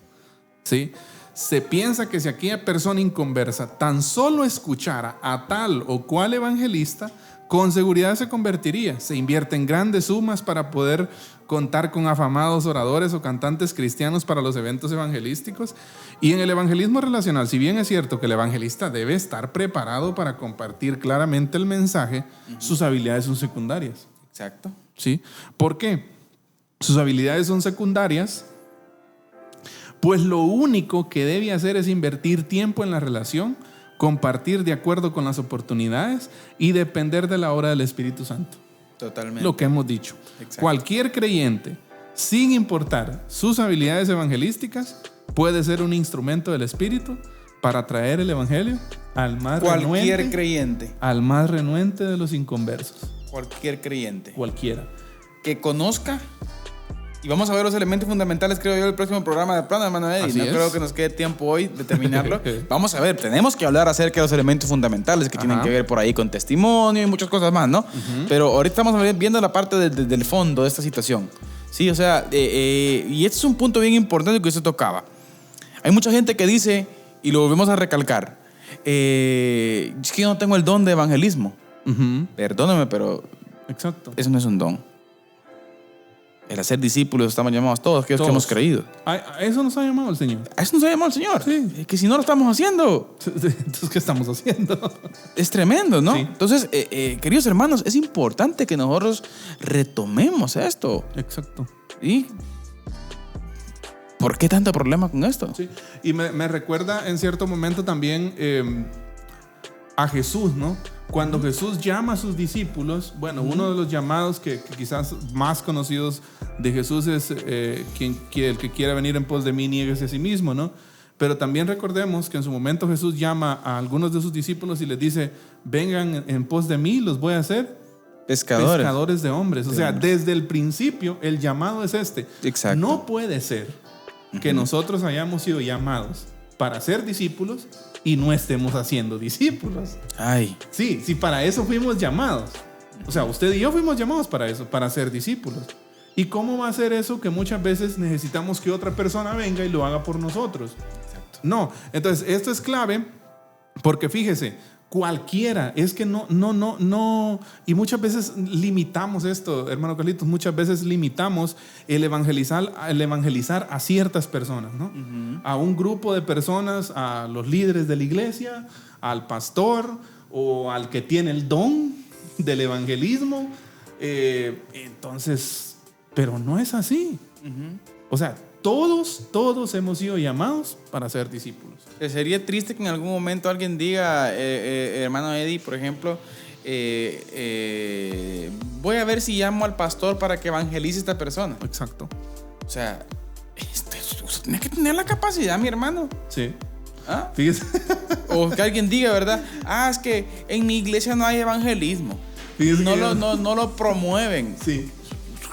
¿Sí? Se piensa que si aquella persona inconversa tan solo escuchara a tal o cual evangelista, con seguridad se convertiría. Se invierten grandes sumas para poder contar con afamados oradores o cantantes cristianos para los eventos evangelísticos. Y en el evangelismo relacional, si bien es cierto que el evangelista debe estar preparado para compartir claramente el mensaje, sus habilidades son secundarias. Exacto. ¿Sí? ¿Por qué? Sus habilidades son secundarias. Pues lo único que debe hacer es invertir tiempo en la relación, compartir de acuerdo con las oportunidades y depender de la obra del Espíritu Santo. Totalmente. Lo que hemos dicho. Exacto. Cualquier creyente, sin importar sus habilidades evangelísticas, puede ser un instrumento del Espíritu para traer el Evangelio al más creyente. Al más renuente de los inconversos. Cualquier creyente. Cualquiera. Que conozca. Y vamos a ver los elementos fundamentales, creo yo, del próximo programa de plano, hermano Eddie. No creo que nos quede tiempo hoy de terminarlo. Vamos a ver, tenemos que hablar acerca de los elementos fundamentales que tienen que ver por ahí con testimonio y muchas cosas más, ¿no? Pero ahorita estamos viendo la parte del fondo de esta situación. Sí, o sea, y este es un punto bien importante que usted tocaba. Hay mucha gente que dice, y lo volvemos a recalcar, es que yo no tengo el don de evangelismo. Perdóname, pero exacto. Eso no es un don. El hacer discípulos estamos llamados todos, aquellos que hemos creído. A eso nos ha llamado el Señor. A eso nos ha llamado el Señor. Sí. Es que si no lo estamos haciendo. Entonces, ¿qué estamos haciendo? Es tremendo, ¿no? Sí. Entonces, queridos hermanos, es importante que nosotros retomemos esto. Exacto. ¿Y por qué tanto problema con esto? Sí. Y me recuerda en cierto momento también a Jesús, ¿no? Cuando Jesús llama a sus discípulos, bueno, uno de los llamados que quizás más conocidos de Jesús es el que quiera venir en pos de mí, niéguese a sí mismo, ¿no? Pero también recordemos que en su momento Jesús llama a algunos de sus discípulos y les dice, vengan en pos de mí, los voy a hacer pescadores de hombres. O sea, desde el principio el llamado es este. Exacto. No puede ser que nosotros hayamos sido llamados para ser discípulos y no estemos haciendo discípulos. Ay. Sí, para eso fuimos llamados. O sea, usted y yo fuimos llamados para eso, para ser discípulos. ¿Y cómo va a ser eso que muchas veces necesitamos que otra persona venga y lo haga por nosotros? No, entonces esto es clave porque fíjese, cualquiera, es que no, y muchas veces limitamos esto, hermano Carlitos, muchas veces limitamos el evangelizar a ciertas personas, ¿no? A un grupo de personas, a los líderes de la iglesia, al pastor o al que tiene el don del evangelismo. Entonces, pero no es así. O sea, todos hemos sido llamados para ser discípulos. Sería triste que en algún momento alguien diga, hermano Eddie, por ejemplo, voy a ver si llamo al pastor para que evangelice a esta persona. Exacto. O sea, usted tiene que tener la capacidad, mi hermano. Sí. ¿Ah? Fíjese. O que alguien diga, ¿verdad? Es que en mi iglesia no hay evangelismo. Fíjese No lo promueven. Sí.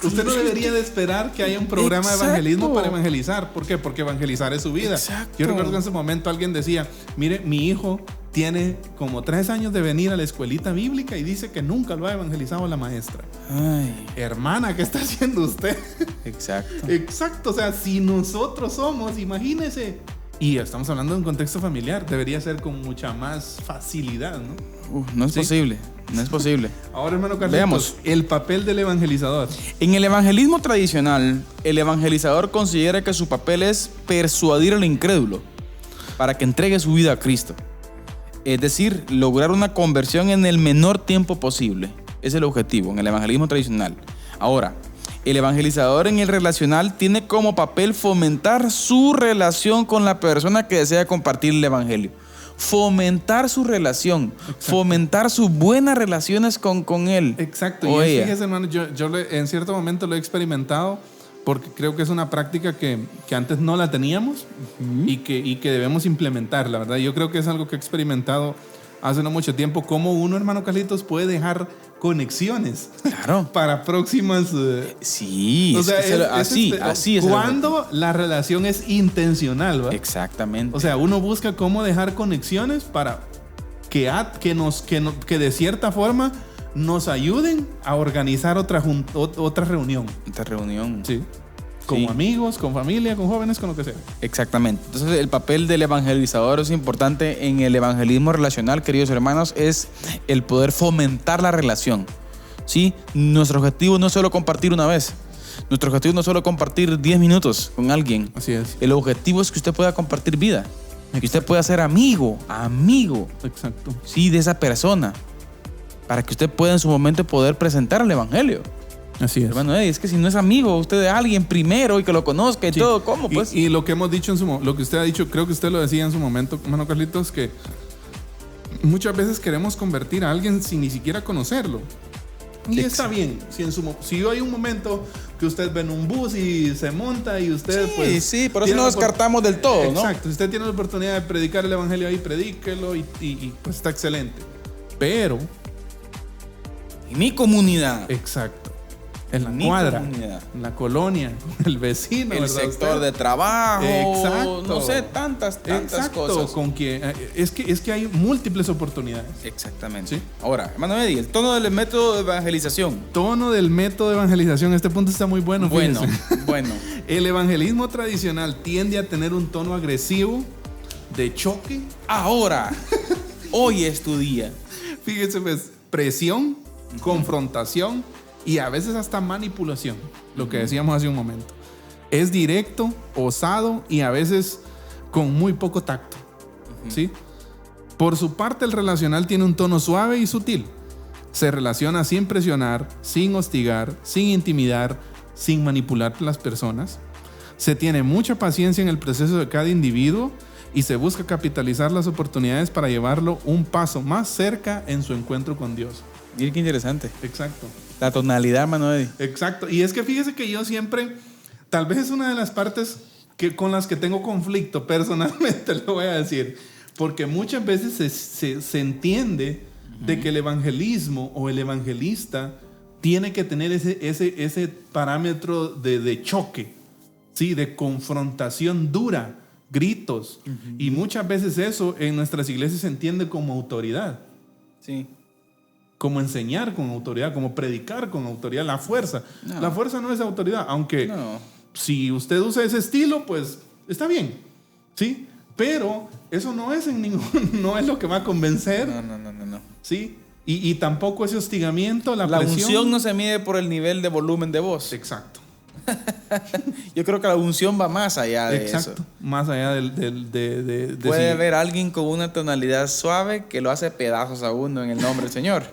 Usted no debería de esperar que haya un programa de evangelismo para evangelizar. ¿Por qué? Porque evangelizar es su vida. Exacto. Yo recuerdo que en ese momento alguien decía, mire, mi hijo tiene como 3 años de venir a la escuelita bíblica y dice que nunca lo ha evangelizado la maestra. Ay. Hermana, ¿qué está haciendo usted? Exacto. Exacto, o sea, si nosotros somos, imagínese. Y estamos hablando de un contexto familiar, debería ser con mucha más facilidad, ¿no? No es ¿Sí? posible. No es posible. Ahora, hermano Carlitos, veamos el papel del evangelizador. En el evangelismo tradicional, el evangelizador considera que su papel es persuadir al incrédulo para que entregue su vida a Cristo. Es decir, lograr una conversión en el menor tiempo posible. Es el objetivo en el evangelismo tradicional. Ahora, el evangelizador en el relacional tiene como papel fomentar su relación con la persona que desea compartir el evangelio. Fomentar su relación, fomentar sus buenas relaciones con él. Exacto, o y ella. fíjese, hermano, yo en cierto momento lo he experimentado porque creo que es una práctica que antes no la teníamos y que debemos implementar, la verdad. Yo creo que es algo que he experimentado hace no mucho tiempo, cómo uno, hermano Carlitos, puede dejar conexiones Claro. para próximas... Sí, o sea, así es. Cuando la relación es intencional, ¿va? Exactamente. O sea, uno busca cómo dejar conexiones para que de cierta forma nos ayuden a organizar otra reunión. esta reunión. Sí. Como amigos, con familia, con jóvenes, con lo que sea. Exactamente. Entonces, el papel del evangelizador es importante en el evangelismo relacional, queridos hermanos, es el poder fomentar la relación. ¿Sí? Nuestro objetivo no es solo compartir una vez. Nuestro objetivo no es solo compartir 10 minutos con alguien. Así es. El objetivo es que usted pueda compartir vida. Que usted pueda ser amigo, Exacto. sí, de esa persona. Para que usted pueda en su momento poder presentar el evangelio. Así es. Hermano Eddie, es que si no es amigo usted de alguien primero y que lo conozca y Sí. todo, ¿cómo? Pues Y lo que hemos dicho lo que usted ha dicho, creo que usted lo decía en su momento, hermano Carlitos, que muchas veces queremos convertir a alguien sin ni siquiera conocerlo. Y está bien. Si hay un momento que usted ve en un bus y se monta y usted sí, por eso tiene no la descartamos del todo, ¿no? Exacto. Si usted tiene la oportunidad de predicar el evangelio ahí, predíquelo y pues está excelente. Pero, En mi comunidad, exacto. En la Mi cuadra, comunidad. en la colonia, el vecino, el ¿verdad sector usted? de trabajo, Exacto. no sé, tantas Exacto, cosas. con quien es que hay múltiples oportunidades. Exactamente. Sí. Ahora, hermano Eddie, el tono del método de evangelización. Tono del método de evangelización, este punto está muy bueno. Bueno, fíjense. bueno. El evangelismo tradicional tiende a tener un tono agresivo, de choque. Ahora, hoy es tu día. Fíjese, pues, presión, confrontación y a veces hasta manipulación, lo que decíamos hace un momento. Es directo, osado y a veces con muy poco tacto. ¿Sí? Por su parte, el relacional tiene un tono suave y sutil. Se relaciona sin presionar, sin hostigar, sin intimidar, sin manipular a las personas. Se tiene mucha paciencia en el proceso de cada individuo y se busca capitalizar las oportunidades para llevarlo un paso más cerca en su encuentro con Dios. Miren qué interesante. Exacto. La tonalidad, hermano Eddie. Exacto. Y es que fíjese que yo siempre, tal vez es una de las partes con las que tengo conflicto personalmente, lo voy a decir, porque muchas veces se entiende de que el evangelismo o el evangelista tiene que tener ese parámetro de choque, ¿sí? De confrontación dura, gritos. Y muchas veces eso en nuestras iglesias se entiende como autoridad. Sí. Como enseñar con autoridad, como predicar con autoridad, la fuerza. No. La fuerza no es autoridad, aunque No. si usted usa ese estilo, pues está bien, ¿sí? Pero eso no es no es lo que va a convencer. No. ¿Sí? Y tampoco ese hostigamiento, la presión. Unción no se mide por el nivel de volumen de voz. Exacto. Yo creo que la unción va más allá de Exacto. eso. Más allá de Puede haber alguien con una tonalidad suave que lo hace pedazos a uno en el nombre del Señor.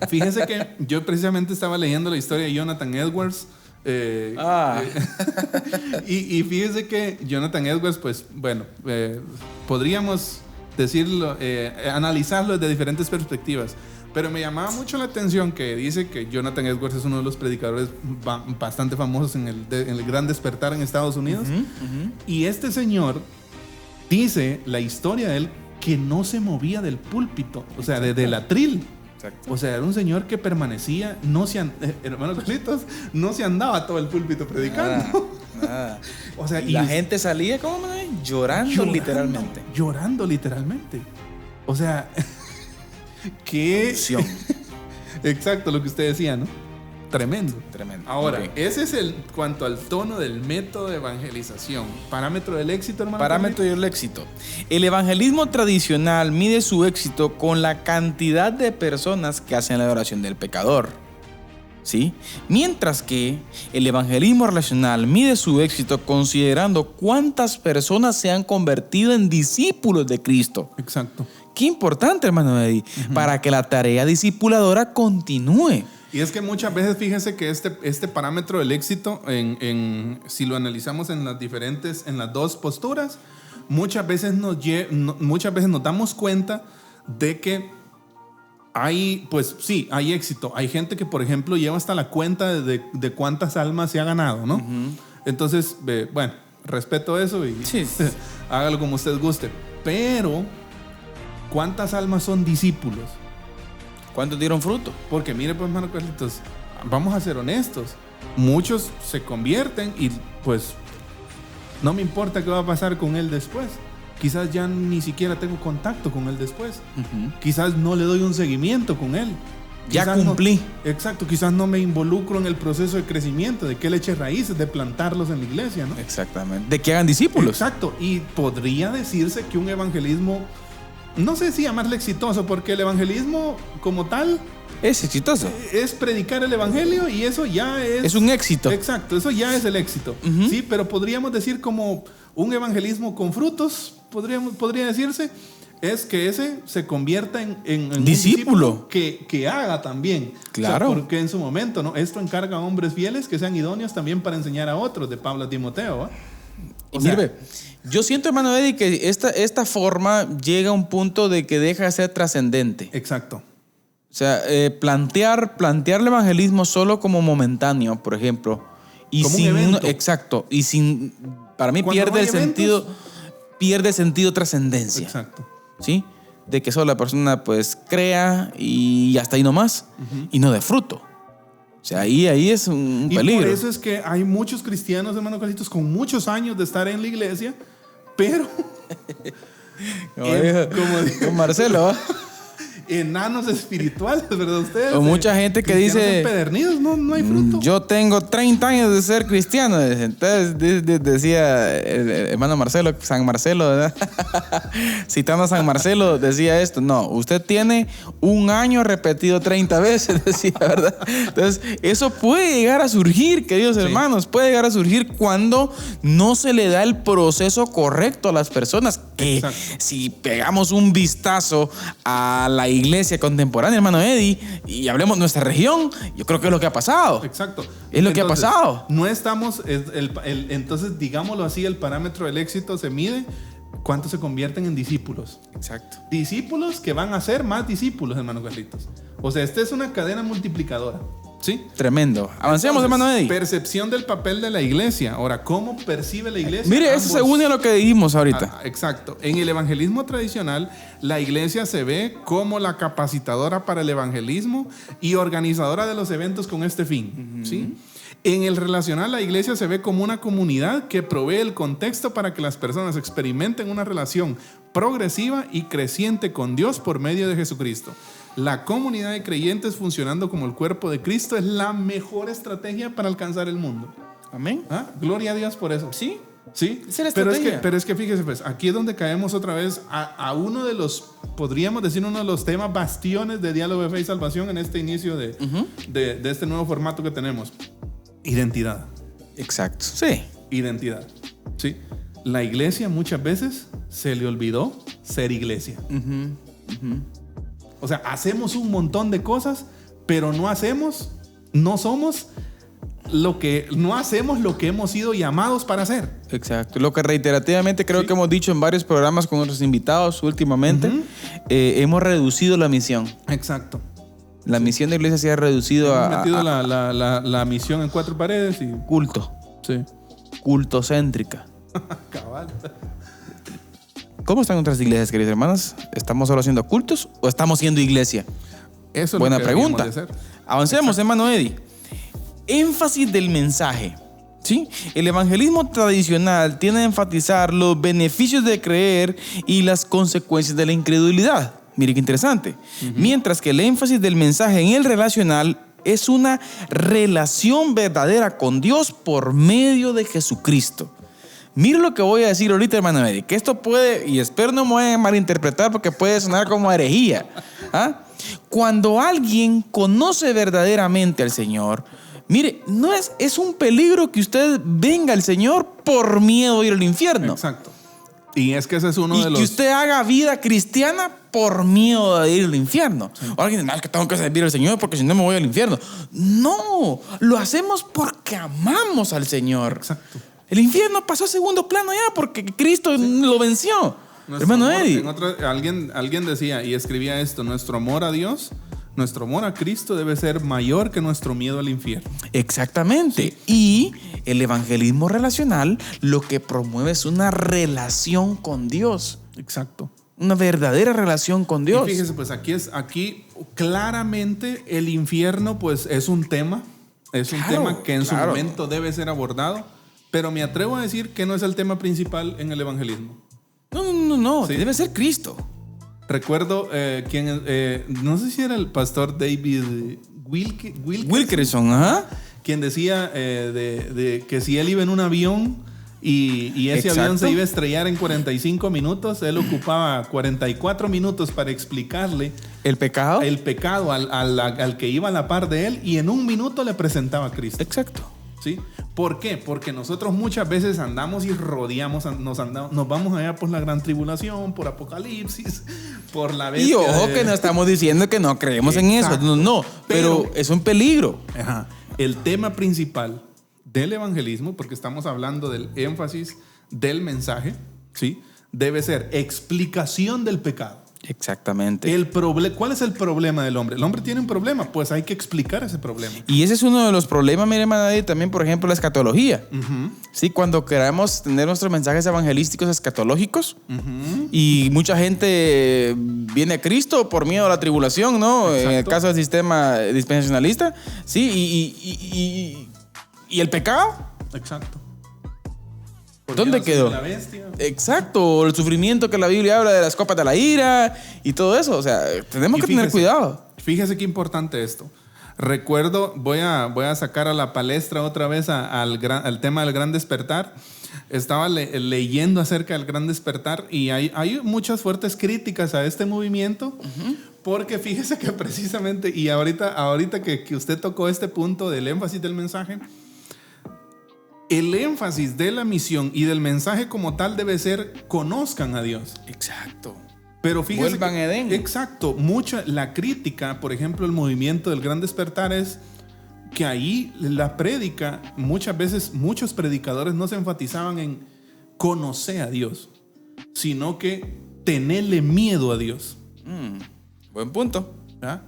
Fíjese que yo precisamente estaba leyendo la historia de Jonathan Edwards. Y fíjese que Jonathan Edwards, pues bueno, podríamos decirlo, analizarlo desde diferentes perspectivas. Pero me llamaba mucho la atención que dice que Jonathan Edwards es uno de los predicadores bastante famosos en el Gran Despertar en Estados Unidos. Y este señor dice la historia de él que no se movía del púlpito, o sea, del atril. Exacto. O sea, era un señor que permanecía, hermano Carlitos, no se andaba todo el púlpito predicando. Nada. O sea, y la gente salía, ¿cómo? Llorando literalmente. Llorando literalmente. O sea, qué... Unción. Exacto, lo que usted decía, ¿no? Tremendo. Ahora, Ok. ese es cuanto al tono del método de evangelización. Parámetro del éxito, hermano. Parámetro del éxito. El evangelismo tradicional mide su éxito con la cantidad de personas que hacen la oración del pecador. ¿Sí? Mientras que el evangelismo relacional mide su éxito considerando cuántas personas se han convertido en discípulos de Cristo. Exacto. Qué importante, hermano Eddie, para que la tarea discipuladora continúe. Y es que muchas veces, fíjese que este parámetro del éxito, si lo analizamos en las dos posturas, muchas veces nos damos cuenta de que hay éxito. Hay gente que, por ejemplo, lleva hasta la cuenta de cuántas almas se ha ganado, ¿no? Entonces, bueno, respeto eso y Sí. hágalo como usted guste. Pero, ¿cuántas almas son discípulos? ¿Cuántos dieron fruto? Porque mire, pues, hermano Carlitos, vamos a ser honestos. Muchos se convierten y pues no me importa qué va a pasar con él después. Quizás ya ni siquiera tengo contacto con él después. Quizás no le doy un seguimiento con él. Ya Quizás cumplí. Exacto, quizás no me involucro en el proceso de crecimiento, de que él eche raíces, de plantarlos en la iglesia, ¿no? Exactamente. De que hagan discípulos. Exacto, y podría decirse que un evangelismo, no sé si llamarle exitoso, porque el evangelismo como tal Es exitoso. es predicar el evangelio y eso ya es... Es un éxito. Exacto, eso ya es el éxito. Sí, pero podríamos decir como un evangelismo con frutos, podría decirse, es que ese se convierta en un Discípulo. que haga también. Claro. O sea, porque en su momento, ¿no? Esto encarga a hombres fieles que sean idóneos también para enseñar a otros, de Pablo a Timoteo, ¿va? Y mire, yo siento, hermano Eddie, que esta forma llega a un punto de que deja de ser trascendente. Exacto. O sea, plantear el evangelismo solo como momentáneo, por ejemplo. Y Como un sin evento. exacto. Y sin. Para mí Cuando no hay pierde sentido trascendencia. Exacto. ¿Sí? De que solo la persona pues crea y hasta ahí nomás. Y no de fruto. O sea, ahí es un Y peligro. por eso es que hay muchos cristianos, hermano Carlitos, con muchos años de estar en la iglesia, pero Como dijo Marcelo, ¿va? enanos espirituales, ¿verdad? Ustedes. O mucha gente que cristianos dice, empedernidos, no hay fruto. Yo tengo 30 años de ser cristiano. Entonces decía el hermano Marcelo, San Marcelo, ¿verdad? Citando a San Marcelo, decía esto. No, usted tiene un año repetido 30 veces, decía, ¿verdad? Entonces, eso puede llegar a surgir, queridos hermanos. Puede llegar a surgir cuando no se le da el proceso correcto a las personas. Que Exacto. si pegamos un vistazo a la iglesia contemporánea, hermano Eddie, y hablemos de nuestra región, yo creo que es lo que ha pasado. Exacto. Es lo que ha pasado. No estamos, entonces, digámoslo así, el parámetro del éxito se mide cuántos se convierten en discípulos. Exacto. Discípulos que van a ser más discípulos, hermano Carlitos. O sea, esta es una cadena multiplicadora. ¿Sí? Tremendo. Avancemos, Entonces, hermano Eddie. Percepción del papel de la iglesia. Ahora, ¿cómo percibe la iglesia? Mire, eso Ambos. se une a lo que dijimos ahorita. Exacto. En el evangelismo tradicional, la iglesia se ve como la capacitadora para el evangelismo y organizadora de los eventos con este fin. ¿Sí? En el relacional, la iglesia se ve como una comunidad que provee el contexto para que las personas experimenten una relación progresiva y creciente con Dios por medio de Jesucristo. La comunidad de creyentes funcionando como el cuerpo de Cristo es la mejor estrategia para alcanzar el mundo. Amén. ¿Ah? Gloria a Dios por eso. Sí. ¿Sí? Esa es la pero estrategia. es que fíjese, pues, aquí es donde caemos otra vez a uno de los, podríamos decir, uno de los temas bastiones de Diálogo de Fe y Salvación en este inicio de este nuevo formato que tenemos. Identidad. Exacto. Sí. Identidad. ¿Sí? La iglesia muchas veces se le olvidó ser iglesia. O sea, hacemos un montón de cosas, pero no hacemos lo que hemos sido llamados para hacer. Exacto. Lo que reiterativamente creo que hemos dicho en varios programas con otros invitados últimamente, hemos reducido la misión. Exacto. La misión de la iglesia se ha reducido Hemos a metido la misión en 4 paredes y... culto. Sí. Cultocéntrica. Cabal. ¿Cómo están nuestras iglesias, queridos hermanos? ¿Estamos solo haciendo cultos o estamos siendo iglesia? Eso es Buena lo que deberíamos pregunta. de hacer. Avancemos, hermano Eddie. Énfasis del mensaje. ¿Sí? El evangelismo tradicional tiende a enfatizar los beneficios de creer y las consecuencias de la incredulidad. Mire qué interesante. Mientras que el énfasis del mensaje en el relacional es una relación verdadera con Dios por medio de Jesucristo. Mire lo que voy a decir ahorita, hermano Eddie, que esto puede, y espero no me vayan a malinterpretar porque puede sonar como herejía. ¿Ah? Cuando alguien conoce verdaderamente al Señor, mire, es un peligro que usted venga al Señor por miedo a ir al infierno. Exacto. Y es que ese es uno de Y los... que usted haga vida cristiana por miedo a ir al infierno. O alguien dice, no, es que tengo que servir al Señor porque si no me voy al infierno. No, lo hacemos porque amamos al Señor. Exacto. El infierno pasó a segundo plano ya porque Cristo lo venció. Hermano Eddie. Alguien decía y escribía esto: nuestro amor a Dios, nuestro amor a Cristo debe ser mayor que nuestro miedo al infierno. Exactamente. Sí. Y el evangelismo relacional lo que promueve es una relación con Dios. Exacto. Una verdadera relación con Dios. Y fíjese, pues aquí claramente el infierno pues es un tema. Es un tema que en su momento debe ser abordado. Pero me atrevo a decir que no es el tema principal en el evangelismo. No. ¿Sí? Debe ser Cristo. Recuerdo no sé si era el pastor David Wilkerson, ajá. Quien decía de que si él iba en un avión y ese avión se iba a estrellar en 45 minutos, él ocupaba 44 minutos para explicarle el pecado al que iba a la par de él, y en 1 minuto le presentaba a Cristo. Exacto. ¿Sí? ¿Por qué? Porque nosotros muchas veces andamos y rodeamos, nos vamos allá por la gran tribulación, por Apocalipsis, por la bestia. Y ojo que no estamos diciendo que no creemos en eso. No, pero es un peligro. Ajá. El tema principal del evangelismo, porque estamos hablando del énfasis del mensaje, ¿sí? Debe ser explicación del pecado. Exactamente. ¿Cuál es el problema del hombre? El hombre tiene un problema, pues hay que explicar ese problema. Y ese es uno de los problemas, mire, hermano, también, por ejemplo, la escatología. Sí, cuando queramos tener nuestros mensajes evangelísticos escatológicos, y mucha gente viene a Cristo por miedo a la tribulación, ¿no? Exacto. En el caso del sistema dispensacionalista, sí, y el pecado. Exacto. ¿Dónde quedó? La bestia. Exacto, el sufrimiento que la Biblia habla de las copas de la ira y todo eso. O sea, tenemos que tener cuidado. Fíjese qué importante esto. Recuerdo, voy a sacar a la palestra otra vez al tema del gran despertar. Estaba leyendo acerca del gran despertar y hay muchas fuertes críticas a este movimiento, porque fíjese que precisamente, y ahorita que usted tocó este punto del énfasis del mensaje, el énfasis de la misión y del mensaje como tal debe ser: conozcan a Dios. Exacto. Pero fíjese vuelvan a Edén. Exacto. La crítica, por ejemplo, el movimiento del gran despertar es que ahí la prédica, muchas veces muchos predicadores no se enfatizaban en conocer a Dios, sino que tenerle miedo a Dios. Buen punto. ¿Ah?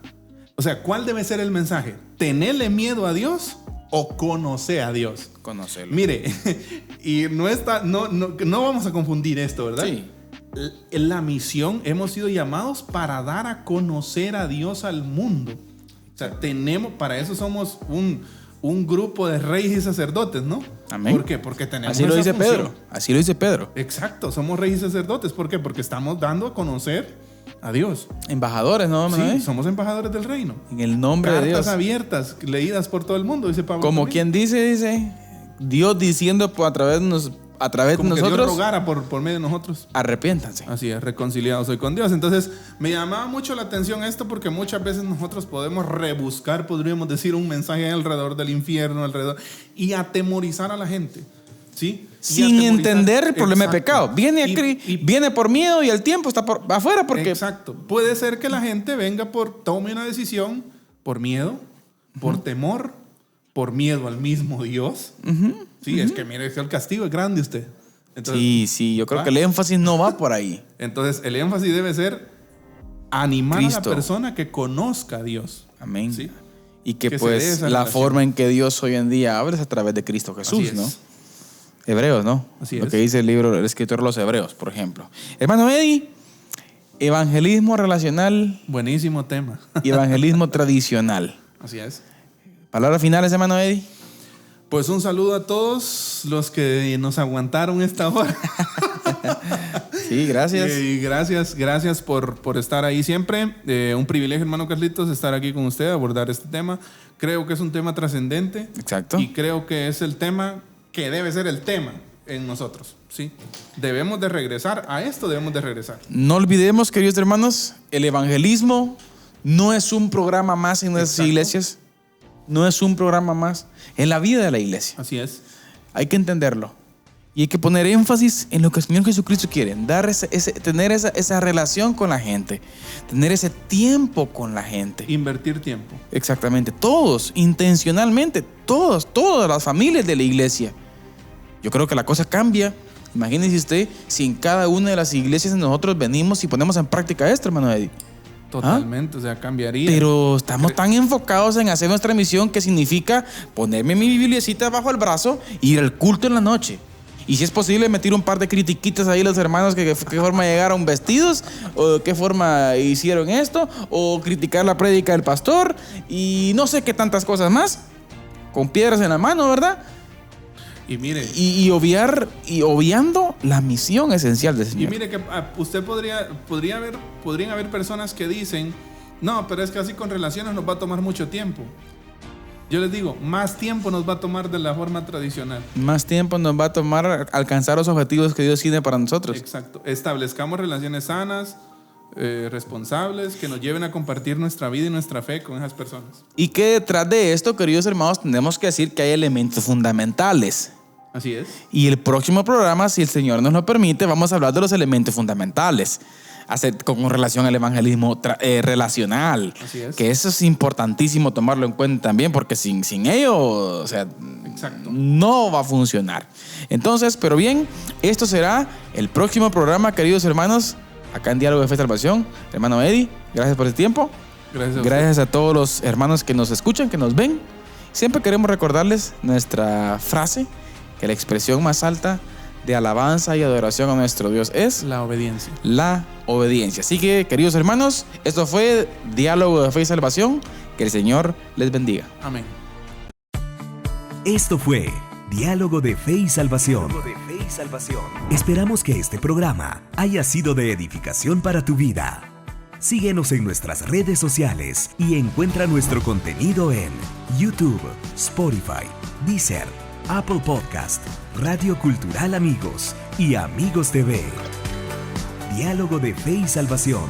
O sea, ¿cuál debe ser el mensaje? ¿Tenerle miedo a Dios o conocer a Dios? Conocerlo. Mire, y no vamos a confundir esto, ¿verdad? Sí. La misión, hemos sido llamados para dar a conocer a Dios al mundo. O sea, para eso somos un grupo de reyes y sacerdotes, ¿no? Amén. ¿Por qué? Porque tenemos Así lo esa dice función. Pedro. Así lo dice Pedro. Exacto, somos reyes y sacerdotes. ¿Por qué? Porque estamos dando a conocer a Dios. Embajadores, ¿no? Sí, somos embajadores del reino. En el nombre de Dios. Cartas abiertas, leídas por todo el mundo, dice Pablo. Como también. quien dice, Dios diciendo a través de a través como de que Dios nosotros, rogara por medio de nosotros. arrepiéntanse. Así es, reconciliados hoy con Dios. Entonces, me llamaba mucho la atención esto porque muchas veces nosotros podemos rebuscar, podríamos decir, un mensaje alrededor del infierno, alrededor, y atemorizar a la gente, ¿sí? Sin entender el problema de pecado. Viene, Y- viene por miedo y el tiempo está por afuera porque... Exacto. Puede ser que la gente venga tome una decisión por miedo, por temor, por miedo al mismo Dios. Sí, es que mire, el castigo es grande usted. Entonces, Sí, yo creo que el énfasis no va por ahí. Entonces, el énfasis debe ser animar a Cristo. la persona que conozca a Dios. Amén. ¿Sí? Y que Que se dé pues esa la relación. forma en que Dios hoy en día habla es a través de Cristo Jesús, Así es. ¿no? Hebreos, ¿no? Así Lo es. que dice el libro, el escritor de los Hebreos, por ejemplo. Hermano Eddie, evangelismo relacional Buenísimo tema. y evangelismo tradicional. Así es. Palabras finales, hermano Eddie. Pues un saludo a todos los que nos aguantaron esta hora. Sí, gracias. Y gracias por estar ahí siempre. Un privilegio, hermano Carlitos, estar aquí con usted, abordar este tema. Creo que es un tema trascendente. Exacto. Y creo que es el tema que debe ser el tema en nosotros. ¿Sí? Debemos de regresar a esto, debemos de regresar. No olvidemos, queridos hermanos, el evangelismo no es un programa más en nuestras Exacto. iglesias. No es un programa más en la vida de la iglesia. Así es. Hay que entenderlo. Y hay que poner énfasis en lo que el Señor Jesucristo quiere. Tener esa relación con la gente. Tener ese tiempo con la gente. Invertir tiempo. Exactamente. Todos, intencionalmente. Todas las familias de la iglesia. Yo creo que la cosa cambia. Imagínense usted si en cada una de las iglesias nosotros venimos y ponemos en práctica esto, hermano Eddie. Totalmente. O sea, cambiaría. Pero estamos tan enfocados en hacer nuestra misión que significa ponerme mi bibliecita bajo el brazo e ir al culto en la noche. Y si es posible, meter un par de critiquitas ahí a los hermanos que qué forma llegaron vestidos, o de qué forma hicieron esto, o criticar la prédica del pastor, y no sé qué tantas cosas más, con piedras en la mano, ¿verdad? Y mire. Y obviando la misión esencial del Y Señor. mire que usted podrían haber personas que dicen, no, pero es que así con relaciones nos va a tomar mucho tiempo. Yo les digo, más tiempo nos va a tomar de la forma tradicional. Más tiempo nos va a tomar alcanzar los objetivos que Dios tiene para nosotros. Exacto. Establezcamos relaciones sanas, responsables, que nos lleven a compartir nuestra vida y nuestra fe con esas personas. Y que detrás de esto, queridos hermanos, tenemos que decir que hay elementos fundamentales. Así es. Y el próximo programa, si el Señor nos lo permite, vamos a hablar de los elementos fundamentales con relación al evangelismo relacional. Así es. Que eso es importantísimo tomarlo en cuenta también, porque sin ello, o sea, Exacto. no va a funcionar. Entonces, pero bien, esto será el próximo programa, queridos hermanos, acá en Diálogo de Fe y Salvación. Hermano Eddie, gracias por el tiempo. Gracias. Gracias a todos los hermanos que nos escuchan, que nos ven. Siempre queremos recordarles nuestra frase, que la expresión más alta de alabanza y adoración a nuestro Dios es La obediencia. la obediencia. Así que, queridos hermanos, esto fue Diálogo de Fe y Salvación. Que el Señor les bendiga. Amén. Esto fue Diálogo de Fe y Salvación. Esperamos que este programa haya sido de edificación para tu vida. Síguenos en nuestras redes sociales y encuentra nuestro contenido en YouTube, Spotify, Deezer, Apple Podcast, Radio Cultural Amigos y Amigos TV. Diálogo de Fe y Salvación.